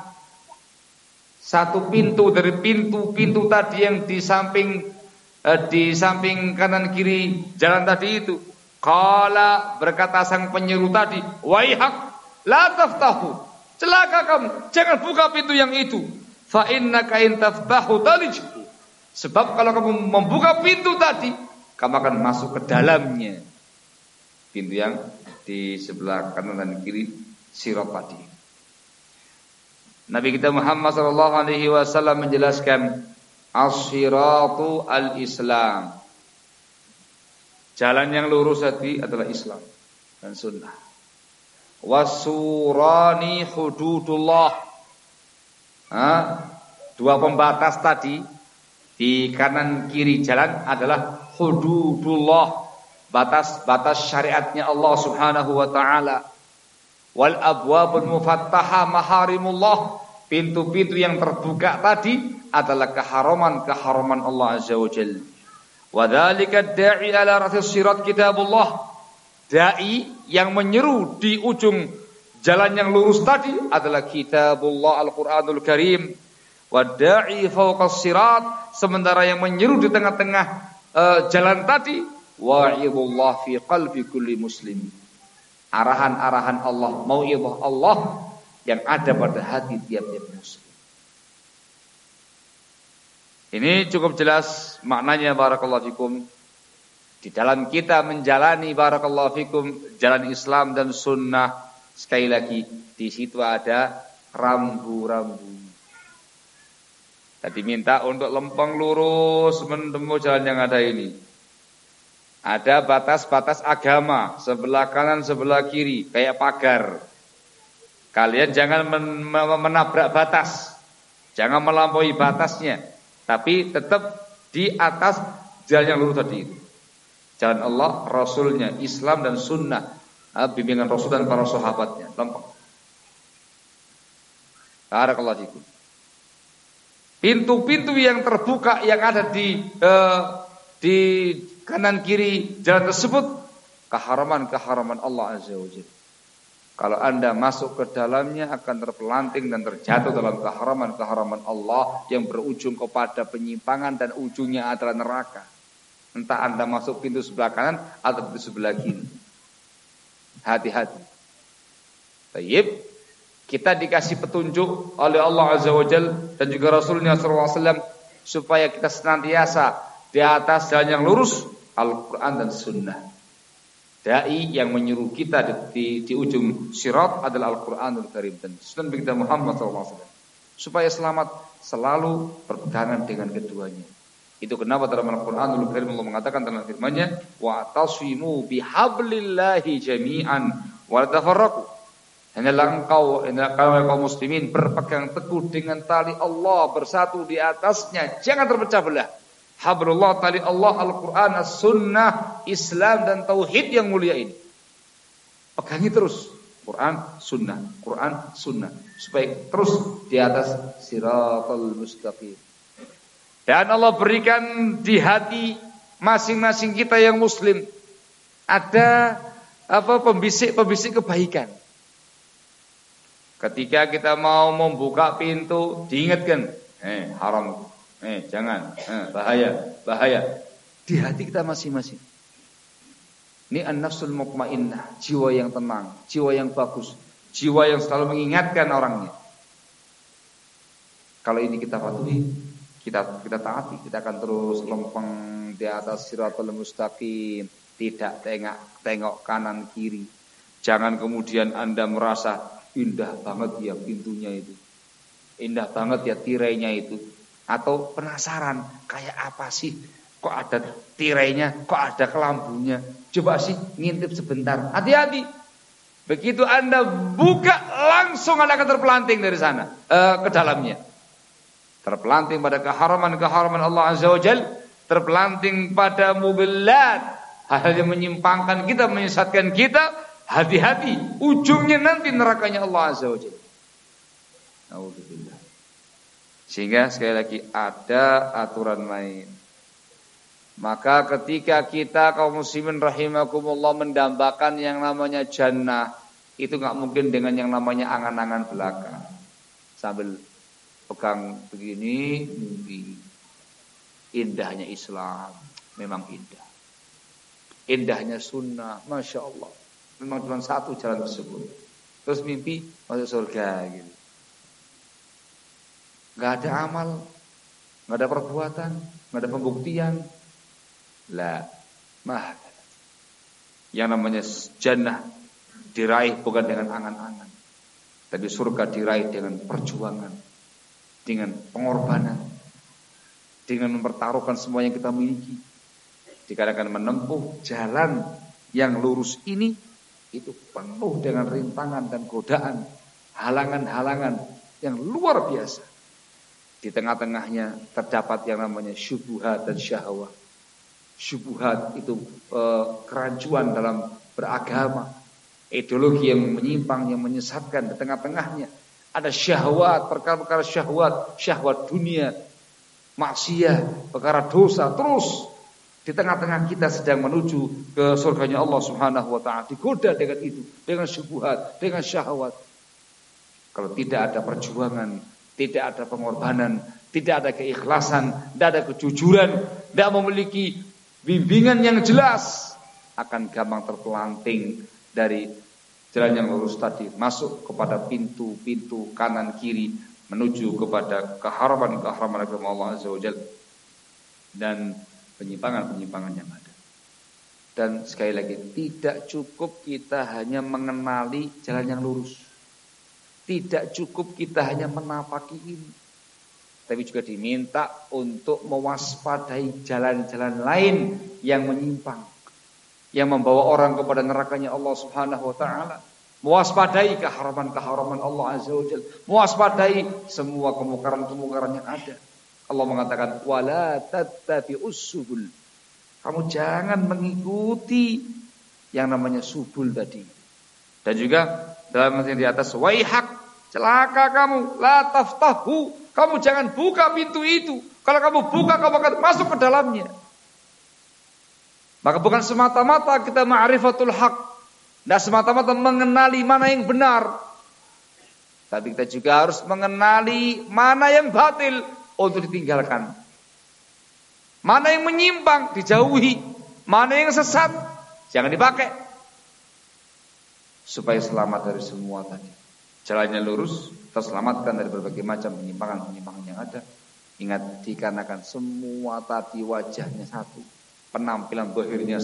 Speaker 1: satu pintu dari pintu-pintu tadi yang di samping kanan kiri jalan tadi itu, qala, berkata sang penyeru tadi, waihak la taftahu, celaka kamu, jangan buka pintu yang itu. Fa innaka in taftahu talijhu, Sebab kalau kamu membuka pintu tadi, kamu akan masuk ke dalamnya. Pintu yang di sebelah kanan dan kiri sirat tadi. Nabi kita Muhammad SAW menjelaskan as-siratu al-Islam. Jalan yang lurus tadi adalah Islam dan sunnah. Wasurani hududullah. Dua pembatas tadi di kanan kiri jalan adalah hududullah, batas-batas syariatnya Allah Subhanahu wa taala. Wal abwabul mufattaha maharimullah, pintu-pintu yang terbuka tadi adalah keharaman-keharaman Allah Azza wa Jalla. Wa dzalika da'i ala rasis sirat kitabullah, dai yang menyeru di ujung jalan yang lurus tadi adalah kitabullah Al-Qur'anul Karim. Wa da'i fawqa sirat, sementara yang menyeru di tengah-tengah jalan tadi wa'idullah fi qalbi kulli muslim, arahan-arahan Allah, mau'idhah Allah yang ada pada hati tiap-tiap muslim. Ini cukup jelas maknanya barakallahu fikum. Di dalam kita menjalani barakallahu fikum jalan Islam dan sunnah, sekali lagi di situ ada rambu-rambu. Tadi minta untuk lempeng lurus menemu jalan yang ada ini. Ada batas-batas agama, sebelah kanan, sebelah kiri, kayak pagar. Kalian jangan menabrak batas, jangan melampaui batasnya, tapi tetap di atas jalan yang lurus tadi itu. Jalan Allah, Rasulnya, Islam dan Sunnah, bimbingan Rasul dan para sahabatnya. Lempeng. Barakallahu fikum. Pintu-pintu yang terbuka yang ada di kanan kiri jalan tersebut, keharaman-keharaman Allah Azza wa Jalla. Kalau Anda masuk ke dalamnya akan terpelanting dan terjatuh dalam keharaman-keharaman Allah yang berujung kepada penyimpangan dan ujungnya adalah neraka. Entah Anda masuk pintu sebelah kanan atau pintu sebelah kiri. Hati-hati. Baik. Kita dikasih petunjuk oleh Allah Azza wa Jalla dan juga Rasulnya SAW supaya kita senantiasa di atas jalan yang lurus, Al-Quran dan Sunnah. Dai yang menyuruh kita di ujung sirat adalah Al-Quranul Karim dan Sunnah kita Muhammad SAW. Supaya selamat selalu berpegangan dengan keduanya. Itu kenapa dalam Al-Quranul Karim Allah mengatakan dalam firman-Nya, wa'tasimu bihablillahi jami'an wa la tafarraqu. Hanyalah kaum muslimin berpegang teguh dengan tali Allah, bersatu di atasnya, jangan terpecah belah. Hablullah, tali Allah, Al-Quran, As-Sunnah, Islam dan Tauhid yang mulia ini. Pegangi terus Quran, Sunnah, supaya terus di atas Siratal Mustaqim. Dan Allah berikan di hati masing-masing kita yang muslim ada pembisik-pembisik kebaikan. Ketika kita mau membuka pintu, diingatkan, haram, jangan, bahaya. Di hati kita masing-masing. Ini an-nafsul mutmainnah, jiwa yang tenang, jiwa yang bagus, jiwa yang selalu mengingatkan orangnya. Kalau ini kita patuhi, kita taati, kita akan terus lempeng di atas Siratal Mustaqim, tidak tengok kanan kiri. Jangan kemudian Anda merasa indah banget ya pintunya itu, indah banget ya tirainya itu, atau penasaran kayak apa sih kok ada tirainya, kok ada kelambunya, coba sih ngintip sebentar. Hati-hati, begitu Anda buka langsung Anda akan terpelanting dari sana ke dalamnya, terpelanting pada keharaman-keharaman Allah Azza wa Jalla, terpelanting pada mubilat, hal-hal yang menyimpangkan kita, menyesatkan kita. Hati-hati, ujungnya nanti nerakanya Allah Azza wa Jalla. Alhamdulillah. Sehingga sekali lagi ada aturan main. Maka ketika kita kaum muslimin rahimakumullah mendambakan yang namanya jannah, itu enggak mungkin dengan yang namanya angan-angan belaka. Sambil pegang begini, mimpi. Indahnya Islam, memang indah. Indahnya sunnah, Masya Allah. Memang cuma satu jalan tersebut. Terus mimpi masuk surga gitu. Gak ada amal, Enggak ada perbuatan, enggak ada pembuktian. La mah. Yang namanya jannah diraih bukan dengan angan-angan, tapi surga diraih dengan perjuangan, dengan pengorbanan, dengan mempertaruhkan semua yang kita miliki. Dikarenakan menempuh jalan yang lurus ini itu penuh dengan rintangan dan godaan, halangan-halangan yang luar biasa. Di tengah-tengahnya terdapat yang namanya syubhat dan syahwat. Syubhat itu kerancuan dalam beragama, ideologi yang menyimpang, yang menyesatkan. Di tengah-tengahnya ada syahwat, perkara-perkara syahwat dunia, maksiat, perkara dosa. Terus di tengah-tengah kita sedang menuju ke surganya Allah Subhanahu wa taala, digoda dengan itu, dengan syubhat, dengan syahwat. Kalau tidak ada perjuangan, tidak ada pengorbanan, tidak ada keikhlasan, tidak ada kejujuran, tidak memiliki bimbingan yang jelas, akan gampang terpelanting dari jalan yang lurus tadi, masuk kepada pintu-pintu kanan kiri menuju kepada keharaman-keharaman agama Allah Azza wa Jalla dan penyimpangan-penyimpangan yang ada. Dan sekali lagi, tidak cukup kita hanya mengenali jalan yang lurus, tidak cukup kita hanya menapaki ini, tapi juga diminta untuk mewaspadai jalan-jalan lain yang menyimpang, yang membawa orang kepada nerakanya Allah Subhanahu wa taala. Mewaspadai keharaman-keharaman Allah Azza wa Jalla, mewaspadai semua kemungkaran-kemungkaran yang ada. Allah mengatakan wala tattabi'us subul. Kamu jangan mengikuti yang namanya subul tadi. Dan juga dalam ayat di atas, waihak, celaka kamu, la taftahu, kamu jangan buka pintu itu. Kalau kamu buka, kamu akan masuk ke dalamnya. Maka bukan semata-mata kita ma'rifatul haq, tidak semata-mata mengenali mana yang benar, tapi kita juga harus mengenali mana yang batil untuk ditinggalkan, mana yang menyimpang dijauhi, mana yang sesat jangan dipakai, supaya selamat dari semua tadi. Jalannya lurus, terselamatkan dari berbagai macam penyimpangan-penyimpangan yang ada. Ingat, dikarenakan semua tadi wajahnya satu, penampilan zahirnya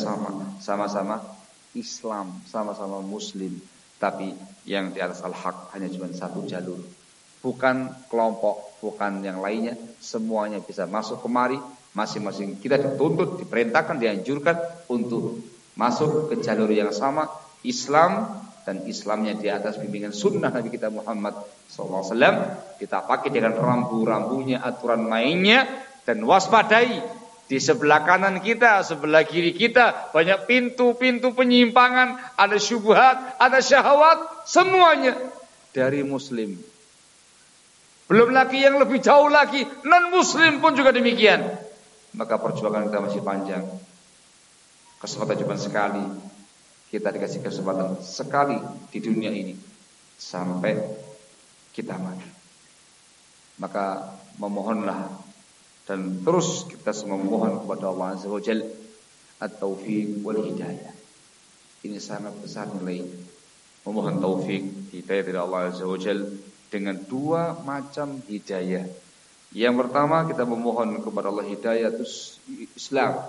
Speaker 1: sama-sama Islam, sama-sama Muslim, tapi yang di atas al-haq hanya cuma satu jalur, bukan kelompok, bukan yang lainnya, semuanya bisa masuk kemari. Masing-masing kita dituntut, diperintahkan, dianjurkan untuk masuk ke jalur yang sama, Islam, dan Islamnya di atas bimbingan sunnah Nabi kita Muhammad SAW. Kita pakai dengan rambu-rambunya, aturan mainnya, dan waspadai di sebelah kanan kita, sebelah kiri kita banyak pintu-pintu penyimpangan, ada syubhat, ada syahwat, semuanya dari Muslim. Belum lagi yang lebih jauh lagi, non-Muslim pun juga demikian. Maka perjuangan kita masih panjang. Kesempatan cuma sekali. Kita dikasih kesempatan sekali di dunia ini sampai kita mati. Maka memohonlah dan terus kita semua memohon kepada Allah Azza wa Jalla at-taufiq wal hidayah. Ini sangat besar nilainya. Memohon taufik, hidayah dari Allah Azza wa Jalla dengan dua macam hidayah. Yang pertama, kita memohon kepada Allah hidayah terus Islam,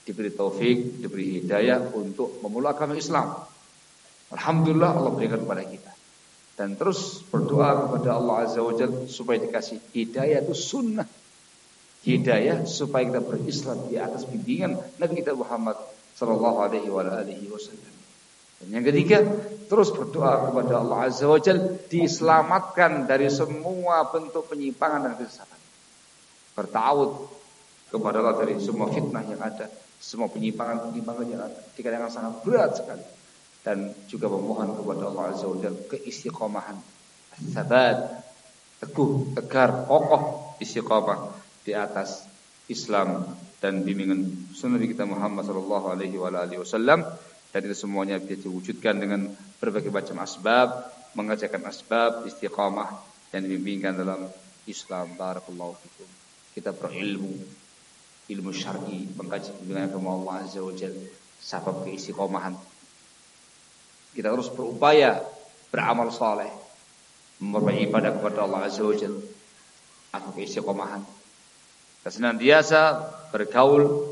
Speaker 1: diberi taufik, diberi hidayah untuk memulai agama Islam. Alhamdulillah Allah berikan kepada kita. Dan terus berdoa kepada Allah Azza wa Jalla supaya dikasih hidayah itu sunnah. Hidayah supaya kita berislam di atas bimbingan Nabi kita Muhammad sallallahu alaihi wasallam. Dan yang ketiga, terus berdoa kepada Allah Azza wa Jalla diselamatkan dari semua bentuk penyimpangan dan kesesatan. Bertawud kepada Allah dari semua fitnah yang ada, semua penyimpangan-penyimpangan yang ada, dikatakan sangat berat sekali. Dan juga memohon kepada Allah Azza wa Jalla keistiqomahan, sabat, teguh, tegar, kokoh, istiqomah di atas Islam dan bimbingan sunnah kita Muhammad sallallahu alaihi wasallam. Dan itu semuanya bisa diwujudkan dengan berbagai macam asbab, mengerjakan asbab istiqamah dan dibimbingkan dalam Islam. Barakallahu fikum. Kita berilmu, ilmu syar'i, mengkaji bimbingan agama Allah Azza wa Jalla, sebab keistiqomahan. Kita terus berupaya beramal saleh, beribadah kepada Allah Azza wa Jalla, atau keistiqomahan. senantiasa bergaul,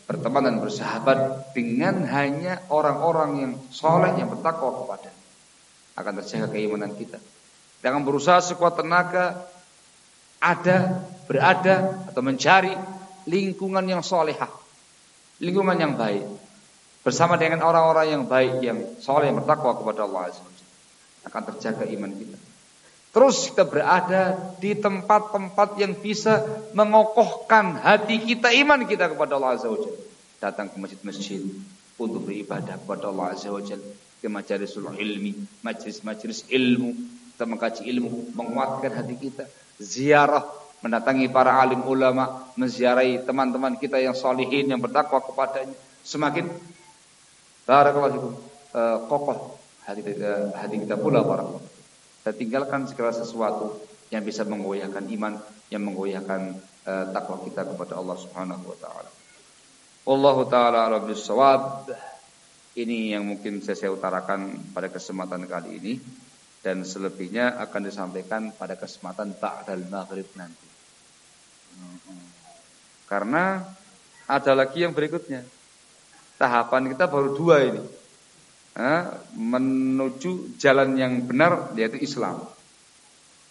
Speaker 1: berteman dan bersahabat dengan hanya orang-orang yang soleh, yang bertakwa kepada, akan terjaga keimanan kita. Kita akan berusaha sekuat tenaga berada atau mencari lingkungan yang solehah, lingkungan yang baik, bersama dengan orang-orang yang baik, yang soleh, yang bertakwa kepada Allah Azza wa Jalla. Akan terjaga iman kita. Terus kita berada di tempat-tempat yang bisa mengokohkan hati kita, iman kita kepada Allah Azza wa Jalla. Datang ke masjid-masjid untuk beribadah kepada Allah Azza wa Jalla, ke majalisul ilmi, majelis-majelis ilmu, kita mengkaji ilmu, menguatkan hati kita. Ziarah, mendatangi para alim ulama, menziarahi teman-teman kita yang salihin, yang bertakwa kepadanya. Semakin barakallahu kokoh hati kita pula barakallahu. Kita tinggalkan segala sesuatu yang bisa menggoyahkan iman, yang menggoyahkan takwa kita kepada Allah Subhanahu wa taala. Wallahu taala a'lam bissawab. Ini yang mungkin saya utarakan pada kesempatan kali ini, dan selebihnya akan disampaikan pada kesempatan ba'dal maghrib nanti. Karena ada lagi yang berikutnya. Tahapan kita baru 2 ini. Menuju jalan yang benar, yaitu Islam.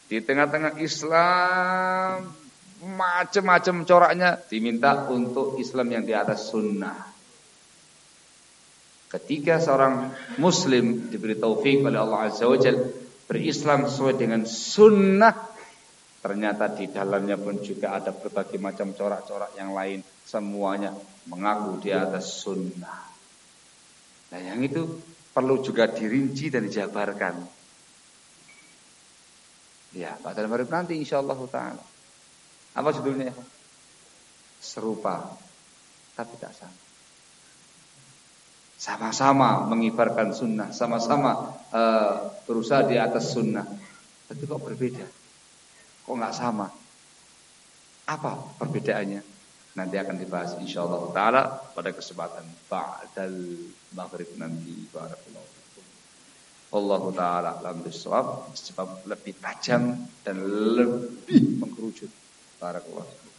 Speaker 1: Di tengah-tengah Islam macam-macam coraknya, diminta untuk Islam yang di atas sunnah. Ketika seorang muslim diberi taufik oleh Allah Azza wa Jalla berislam sesuai dengan sunnah, ternyata di dalamnya pun juga ada berbagai macam corak-corak yang lain, semuanya mengaku di atas sunnah. Nah, yang itu perlu juga dirinci dan dijabarkan. Ya, pada maghrib nanti insyaallah taala. Apa judulnya? Serupa tapi tak sama. Sama-sama mengibarkan sunnah, sama-sama berusaha di atas sunnah. Tapi kok berbeda? Kok nggak sama? Apa perbedaannya? Nanti akan dibahas insyaallah taala pada kesempatan ba'dal maghrib nanti. Barakallahu fikum. Wallahu taala alam bissawab, sebab lebih tajam dan lebih mengkerucut. Barakallahu fikum.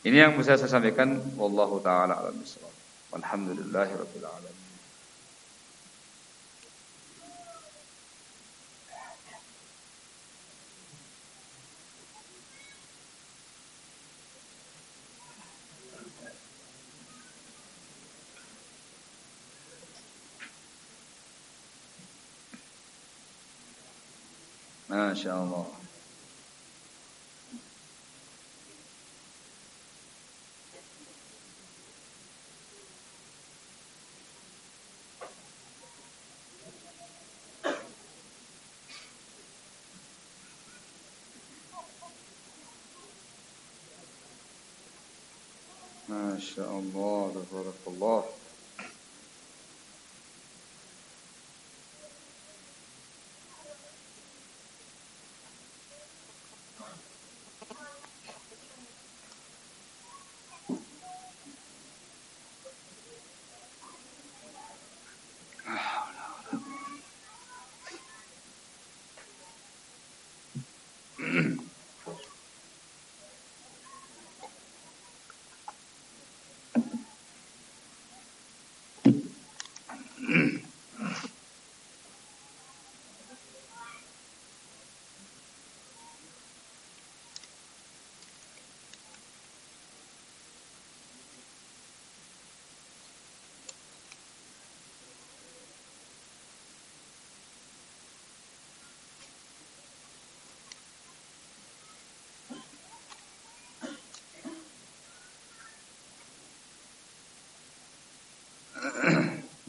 Speaker 1: Ini yang bisa saya sampaikan. Wallahu taala alam bissawab. Walhamdulillahirabbil alamin. Masya Allah. Masya Allah, tabarakallah.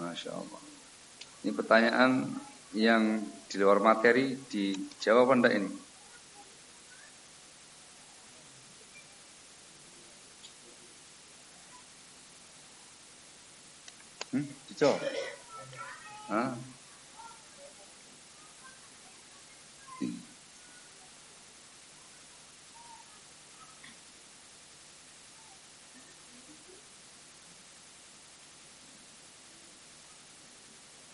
Speaker 1: Masya Allah. Ini pertanyaan yang di luar materi, dijawab enggak ini? Dijawab? Hah?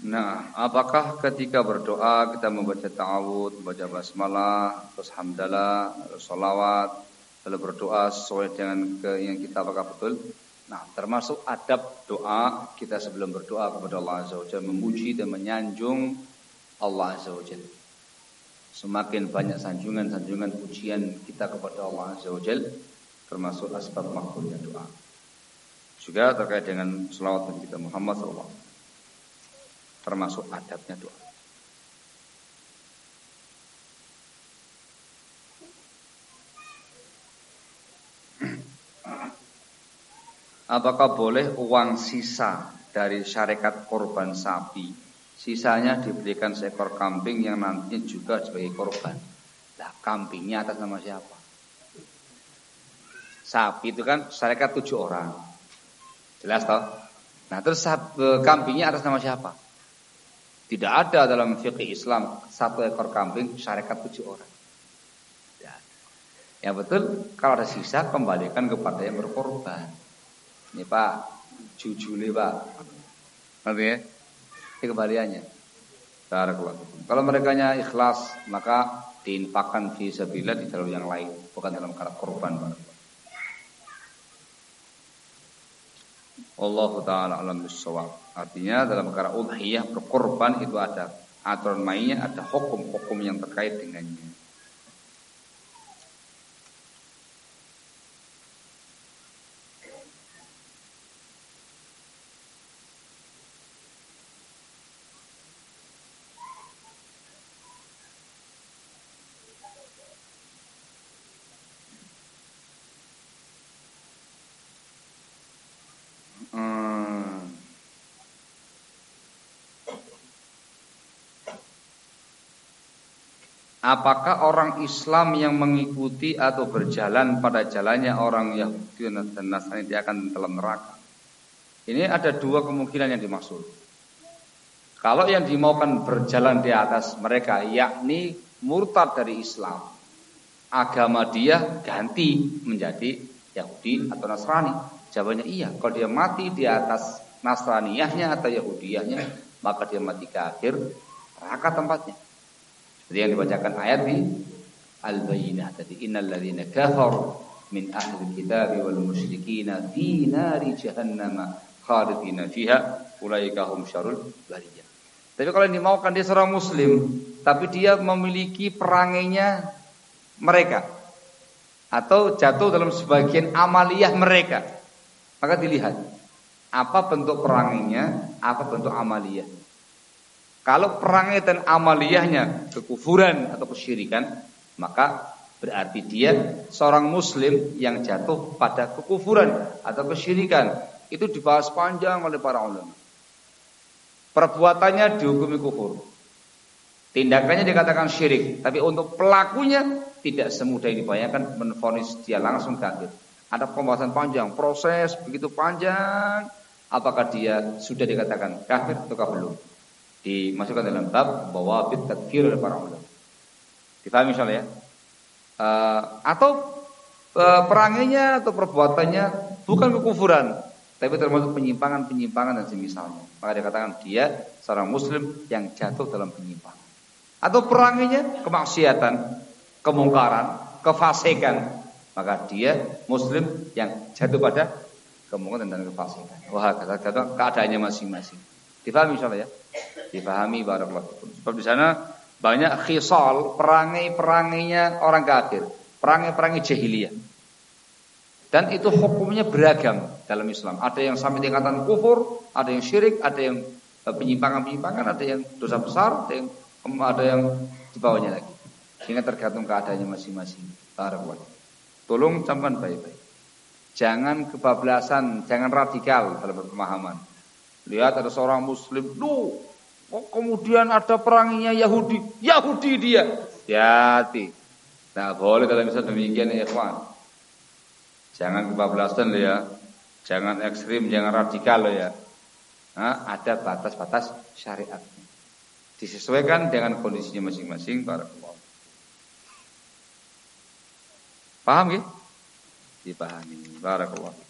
Speaker 1: Nah, apakah ketika berdoa kita membaca ta'awud, membaca basmalah, terus hamdalah, terus sholawat, lalu berdoa sesuai dengan yang kita apakah betul. Nah, termasuk adab doa kita sebelum berdoa kepada Allah Azza wa Jalla, memuji dan menyanjung Allah Azza wa Jalla. Semakin banyak sanjungan-sanjungan pujian kita kepada Allah Azza wa Jalla, termasuk asbab makbulnya doa. Juga terkait dengan selawat Nabi kita Muhammad SAW, termasuk adabnya doa. Apakah boleh uang sisa dari syarikat korban sapi, sisanya diberikan seekor kambing yang nantinya juga sebagai korban? Nah, kambingnya atas nama siapa? Sapi itu kan syarikat 7 orang. Jelas toh? Nah, terus kambingnya atas nama siapa? Tidak ada dalam fikih Islam 1 ekor kambing syarikat 7 orang. Ya betul, kalau ada sisa kembalikan kepada yang berkorban. Ini Pak, jujule Pak. Ngerti ya? Ini kembaliannya. Kalau merekanya ikhlas, maka diinfakkan fi sabilillah di jalur yang lain, bukan dalam cara korban. Wallahu ta'ala alam bissawab. Artinya dalam perkara udhiyah berkorban itu ada aturan mainnya, ada hukum-hukum yang terkait dengannya. Apakah orang Islam yang mengikuti atau berjalan pada jalannya orang Yahudi dan Nasrani dia akan dalam neraka? Ini ada 2 kemungkinan yang dimaksud. Kalau yang dimaukan berjalan di atas mereka, yakni murtad dari Islam, agama dia ganti menjadi Yahudi atau Nasrani. Jawabannya iya. Kalau dia mati di atas Nasraniyahnya atau Yahudiyahnya, maka dia mati kafir, neraka tempatnya. Seperti yang dibacakan ayat di Al-Bayyinah tadi, innal ladzina kafaru min ahli kitabi wal musyrikina fi nari jahannam khalidina fiha ulaika hum syarrul bariyah. Tapi kalau yang dimaukan dia seorang muslim, tapi dia memiliki perangainya mereka atau jatuh dalam sebagian amaliyah mereka, maka dilihat apa bentuk perangainya, apa bentuk amaliyah. Kalau perangai dan amaliyahnya kekufuran atau kesyirikan, maka berarti dia seorang muslim yang jatuh pada kekufuran atau kesyirikan. Itu dibahas panjang oleh para ulama. Perbuatannya dihukumi kufur, tindakannya dikatakan syirik, tapi untuk pelakunya tidak semudah yang dibayangkan menvonis dia langsung kafir. Ada pembahasan panjang, proses begitu panjang. Apakah dia sudah dikatakan kafir atau belum? Dimasukkan dalam bab bawabit takfir oleh para ulama. Dipahami misalnya ya? Atau perangainya atau perbuatannya bukan kekufuran, tapi termasuk penyimpangan-penyimpangan dan semisalnya. Maka dikatakan dia seorang muslim yang jatuh dalam penyimpangan. Atau perangainya kemaksiatan, kemungkaran, kefasikan, maka dia muslim yang jatuh pada kemungkaran dan kefasikan. Wah, kata keadaannya masing-masing. Dipahami misalnya ya? Dipahami barakallahu. Sebab di sana banyak khisal, perangai-perangainya orang kafir, perangai-perangai jahiliyah. Dan itu hukumnya beragam dalam Islam. Ada yang sampai tingkatan kufur, ada yang syirik, ada yang penyimpangan-penyimpangan, ada yang dosa besar, ada yang di bawahnya lagi. Sehingga tergantung keadaannya masing-masing. Barakallahu. Tolong camkan baik-baik. Jangan kebablasan, jangan radikal dalam pemahaman. Lihat ada seorang muslim, kemudian ada peranginya Yahudi dia. Hati-hati. Nah, boleh kalau misalnya demikian ya ikhwan. Jangan kebablasan loh ya. Jangan ekstrim, jangan radikal loh ya. Nah, ada batas-batas syariatnya. Disesuaikan dengan kondisinya masing-masing. Barakallahu. Paham ya? Dipahami. Barakallahu.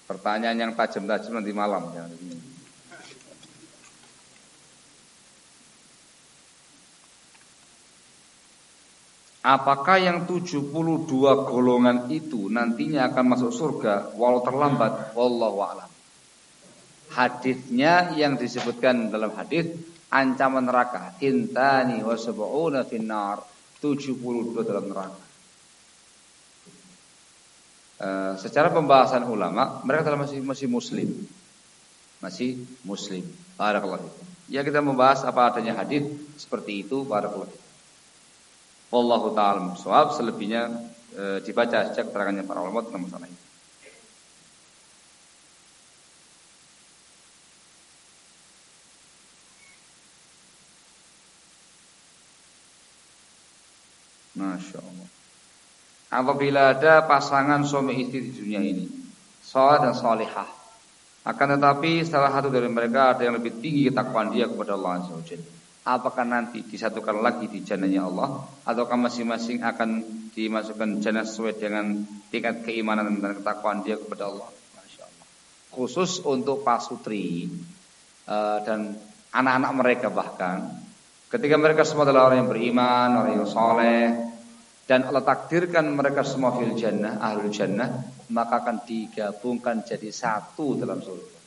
Speaker 1: Pertanyaan yang tajam-tajam nanti malam ya. apakah yang 72 golongan itu nantinya akan masuk surga walau terlambat? Wallahu a'lam. Hadisnya yang disebutkan dalam hadis ancaman neraka, intani wa sab'una finnar, 72 dalam neraka. Secara pembahasan ulama, mereka adalah masih muslim. Masih muslim. Barakallahu. Ya, kita membahas apa adanya hadis seperti itu, barakallahu. Wallahu ta'ala shawab. Selebihnya dibaca saja keterangannya para ulama tentang masalah ini. Masya Allah. Apabila ada pasangan suami istri di dunia ini, saleh dan salihah, akan tetapi salah satu dari mereka ada yang lebih tinggi ketakwaan dia kepada Allah Azza wa Jalla, apakah nanti disatukan lagi di jannahnya Allah, ataukah masing-masing akan dimasukkan jannah sesuai dengan tingkat keimanan dan ketakwaan dia kepada Allah? Masya Allah. Khusus untuk pasutri dan anak-anak mereka, bahkan ketika mereka semua adalah orang yang beriman, orang yang saleh, dan Allah takdirkan mereka semua fil jannah, ahlul jannah, maka akan digabungkan jadi satu dalam surga.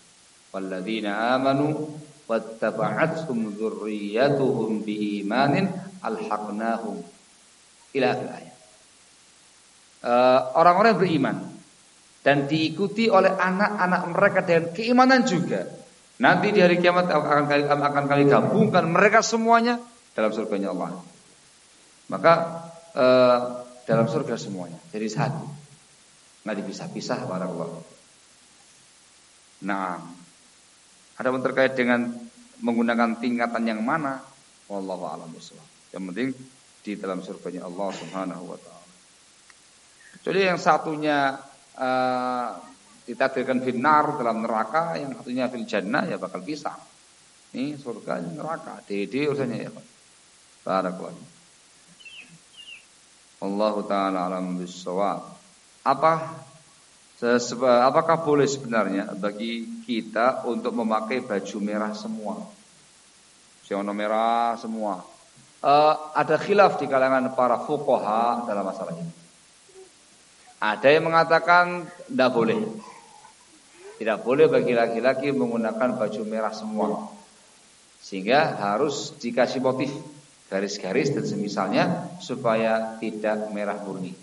Speaker 1: Walladzina amanu wattaba'athum dzurriyyatuhum biimanin alhaqnahum ila akhir ayat. Orang-orang beriman dan diikuti oleh anak-anak mereka dengan keimanan juga, nanti di hari kiamat akan kami gabungkan mereka semuanya dalam surganya Allah. Maka dalam surga semuanya jadi satu, nggak dipisah-pisah. Barakallahu. Nah, ada pun terkait dengan menggunakan tingkatan yang mana, wallahu a'lam bishawab. Yang penting di dalam surganya Allah Subhanahu wa taala. Jadi yang satunya ditakdirkan finnar dalam neraka, yang satunya fil jannah, ya bakal pisah. Ini surga, ini neraka, dede urusannya ya. Barakallahu. Allahu ta'ala alam bisawab. Apakah boleh sebenarnya bagi kita untuk memakai baju merah semua? Warna merah semua. Ada khilaf di kalangan para fuqaha dalam masalah ini. Ada yang mengatakan tidak boleh. Tidak boleh bagi laki-laki menggunakan baju merah semua, sehingga harus dikasih motif, garis-garis dan semisalnya, supaya tidak merah murni.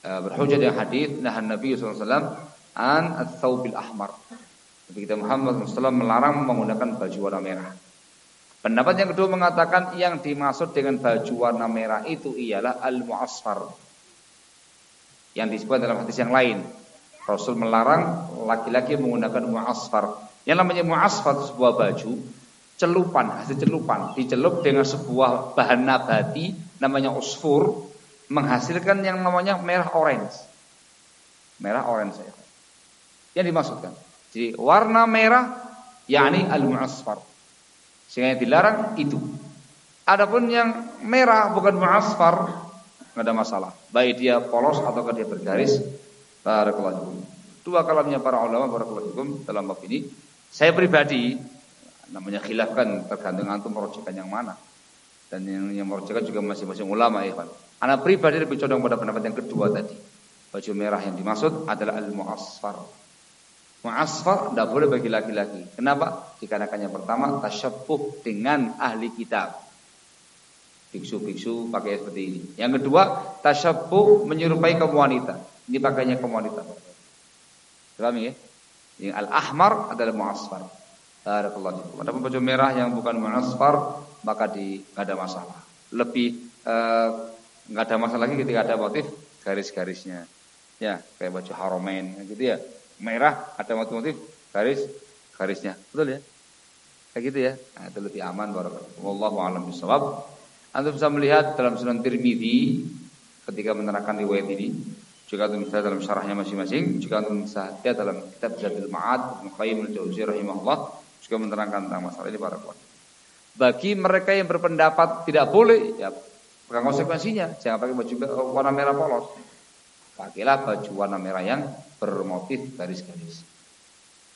Speaker 1: Berhujjah dengan hadis nahan Nabi sallallahu alaihi wasallam an ats-tsaubil ahmar. Nabi kita Muhammad sallallahu alaihi wasallam melarang menggunakan baju warna merah. Pendapat yang kedua mengatakan yang dimaksud dengan baju warna merah itu ialah al-mu'asfar, yang disebut dalam hadis yang lain. Rasul melarang laki-laki menggunakan mu'asfar. Yang namanya mu'asfar itu sebuah baju celupan, hasil celupan, dicelup dengan sebuah bahan nabati namanya usfur, menghasilkan yang namanya merah orange. Merah orange ya. Yang dimaksudkan. Jadi warna merah yakni al-mu'asfar. Sehingga yang dilarang itu. Adapun yang merah bukan mu'asfar, enggak ada masalah. Baik dia polos ataukah dia bergaris. Barakallahu. Dua kalamnya para ulama barakallahu dalam bab ini. Saya pribadi, namanya khilaf kan, tergantung antum merujukkan yang mana. Dan yang merujukkan juga masing-masing ulama ya kan. Anak pribadi lebih condong pada pendapat yang kedua tadi. Baju merah yang dimaksud adalah al-mu'asfar. Mu'asfar tidak boleh bagi laki-laki. Kenapa? Dikarenakan yang pertama tasyabbuh dengan ahli kitab. Biksu-biksu pakai seperti ini. Yang kedua tasyabbuh menyerupai kaum wanita. Ini pakainya kaum wanita. Paham ya? Yang al-ahmar adalah mu'asfar. Barakallahu. Adapun baju merah yang bukan mu'asfar maka enggak ada masalah. Lebih enggak ada masalah lagi ketika ada motif garis-garisnya. Ya, kayak baju haromen gitu ya. Merah ada motif garis-garisnya. Betul ya? Kayak gitu ya. Nah, itu lebih aman barakallahu. Wallahu a'lam bishawab. Anda bisa melihat dalam Sunan Tirmidzi ketika menerangkan riwayat ini. Juga antum bisa dalam syarahnya masing-masing. Juga antum bisa lihat dalam kitab Zadul Ma'ad Ibnu Qayyim al-Jauziyah rahimahullah juga menerangkan tentang masalah ini barakallahu. Bagi mereka yang berpendapat tidak boleh, ya pegang konsekuensinya. Jangan pakai baju warna merah polos. Pakailah baju warna merah yang bermotif garis-garis.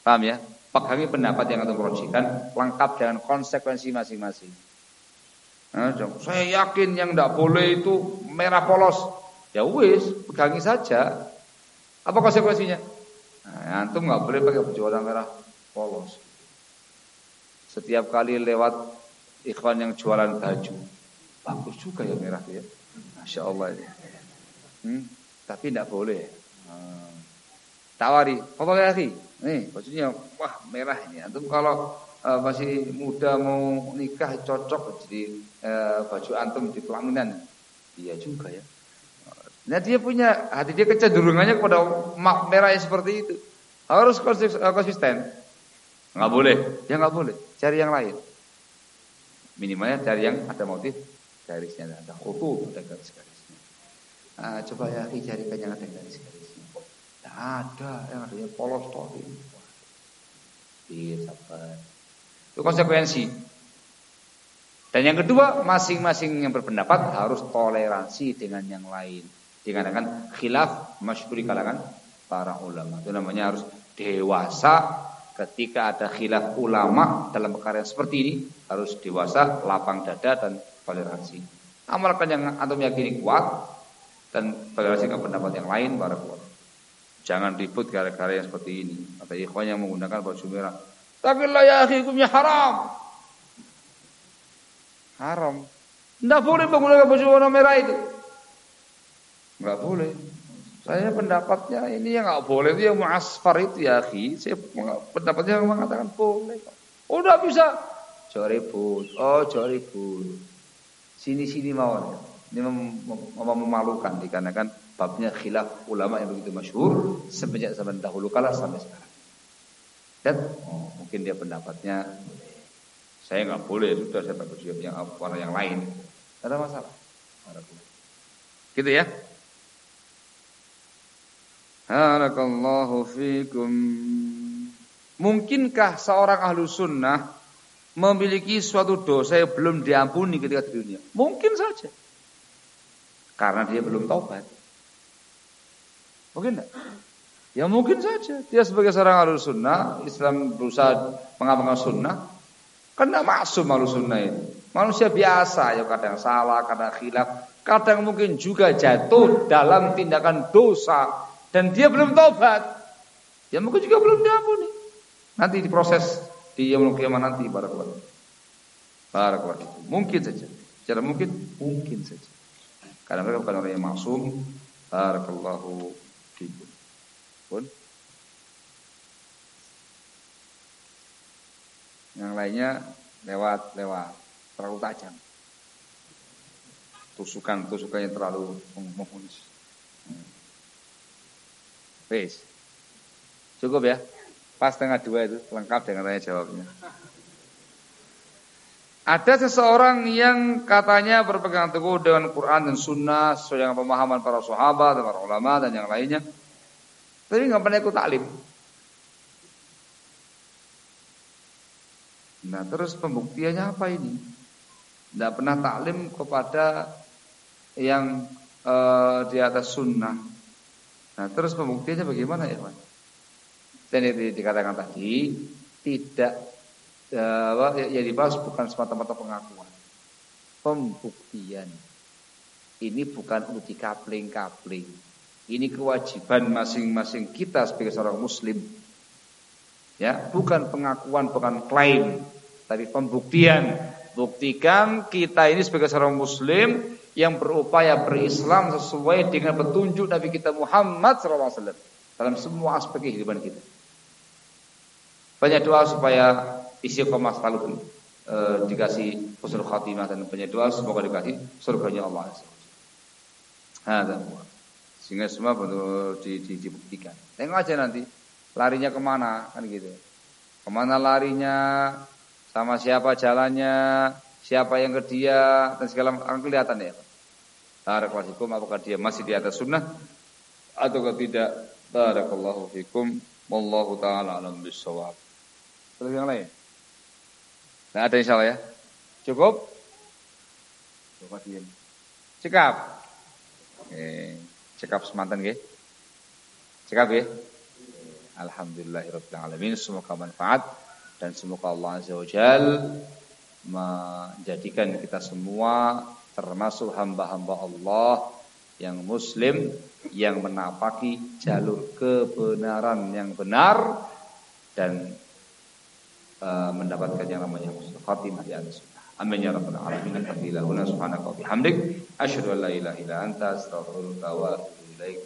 Speaker 1: Paham ya? Pegangi pendapat yang antum projikan lengkap dengan konsekuensi masing-masing. Nah, saya yakin yang tidak boleh itu merah polos. Ya wis, pegangi saja. Apa konsekuensinya? Nah, antum nggak boleh pakai baju warna merah polos. Setiap kali lewat ikhwan yang jualan baju, bagus juga ya merah ya. Masya Allah ini. Tapi tidak boleh. Tawari, apa lagi? Nih bajunya, wah merah ini. Antum kalau masih muda mau nikah cocok jadi baju antum di pelaminan. Iya juga ya. Nah dia punya hati, dia kecenderungannya kepada merah yang seperti itu. Harus konsisten. Nggak boleh, ya nggak boleh. Cari yang lain. Minimalnya cari yang ada motif garisnya, ada khutut, ada garis-garisnya. Coba ya carikan yang ada garis-garisnya. Tidak ada, yang adanya polos toh. Iya, sabar. Itu konsekuensi. Dan yang kedua, masing-masing yang berpendapat harus toleransi dengan yang lain. Dikatakan khilaf masyhur di kalangan para ulama. Itu namanya harus dewasa. Ketika ada khilaf ulama dalam perkara yang seperti ini, harus dewasa, lapang dada dan toleransi. Amalkan yang antum yakini kuat dan toleransikan pendapat yang lain, barakallahu. Jangan ribut gara-gara yang seperti ini. Kata ikhwan yang menggunakan baju merah. Takillah ya akhi, hukumnya haram. Haram. Tidak boleh menggunakan baju warna merah itu. Enggak boleh. Saya pendapatnya ini yang enggak boleh itu yang mu'asfar itu ya akhi. Saya pendapatnya mengatakan boleh. Oh enggak bisa. Joribut. Oh joribut. Sini-sini mawon. Ini memalukan dikarenakan babnya khilaf ulama yang begitu masyhur semenjak zaman dahulu kala sampai sekarang. Dan mungkin dia pendapatnya saya enggak boleh, sudah saya pakai baju yang warna yang lain. Tidak ada masalah. Gitu ya. Barakallahu fikum. Mungkinkah seorang ahlu sunnah memiliki suatu dosa yang belum diampuni ketika di dunia? Mungkin saja. Karena dia belum taubat. Mungkin enggak? Ya mungkin saja. Dia sebagai seorang ahlu sunnah, Islam berusaha mengamalkan sunnah. Karena maksum ahlu sunnah ini. Manusia biasa, ya kadang salah, kadang khilaf. Kadang mungkin juga jatuh dalam tindakan dosa. Dan dia belum taubat, ya mungkin juga belum diampuni. Nanti diproses di yaumul qiyamah nanti, barakallahu. Barakallahu. Mungkin saja. Secara mungkin saja. Karena mereka bukan orang yang maksum. Barakallahu fikum. Pun. Yang lainnya lewat terlalu tajam. Tusukannya terlalu menghunus. Wis. Cukup ya. Pas setengah 2 itu lengkap dengan tanya jawabnya. Ada seseorang yang katanya berpegang teguh dengan Quran dan Sunnah sesuai dengan pemahaman para sahabat dan para ulama dan yang lainnya, tapi nggak pernah ikut taklim. Nah terus pembuktiannya apa ini? Tidak pernah taklim kepada yang di atas Sunnah. Nah terus pembuktiannya bagaimana ya Pak? Dan itu dikatakan tadi tidak yang dibahas bukan semata-mata pengakuan, pembuktian. Ini bukan untuk dikapling-kapling. Ini kewajiban masing-masing kita sebagai seorang muslim. Ya, bukan pengakuan, bukan klaim, tapi pembuktian. Buktikan kita ini sebagai seorang muslim yang berupaya berislam sesuai dengan petunjuk Nabi kita Muhammad SAW dalam semua aspek kehidupan kita. Banyak doa supaya istiqomah selalu dikasih husnul khatimah, dan banyak doa semoga dikasih surganya Allah. Sehingga semua betul dibuktikan. Tengok aja nanti larinya kemana kan gitu. Kemana larinya, sama siapa jalannya, siapa yang ke dia, dan segala akan kelihatan ya. Barakallahu apakah dia masih di atas sunnah atau tidak. Barakallahu fikum. Wallahu ta'ala alam bisawab. Terus yang lain? Nah ada insyaallah ya. Cukup? Coba diam. Cekap. Oke. Cekap semantan nggih. Cekap nggih. Alhamdulillahirabbil alamin. Semoga manfaat dan semoga Allah Azza wa Jalla menjadikan kita semua termasuk hamba-hamba Allah yang muslim, yang menapaki jalur kebenaran yang benar dan mendapatkan yang namanya husnul khatimah di atas sunnah. Amin ya rabbal alamin. Subhanaka wa bihamdik asyhadu an la ilaha illa anta astaghfiruka wa atubu ilaik.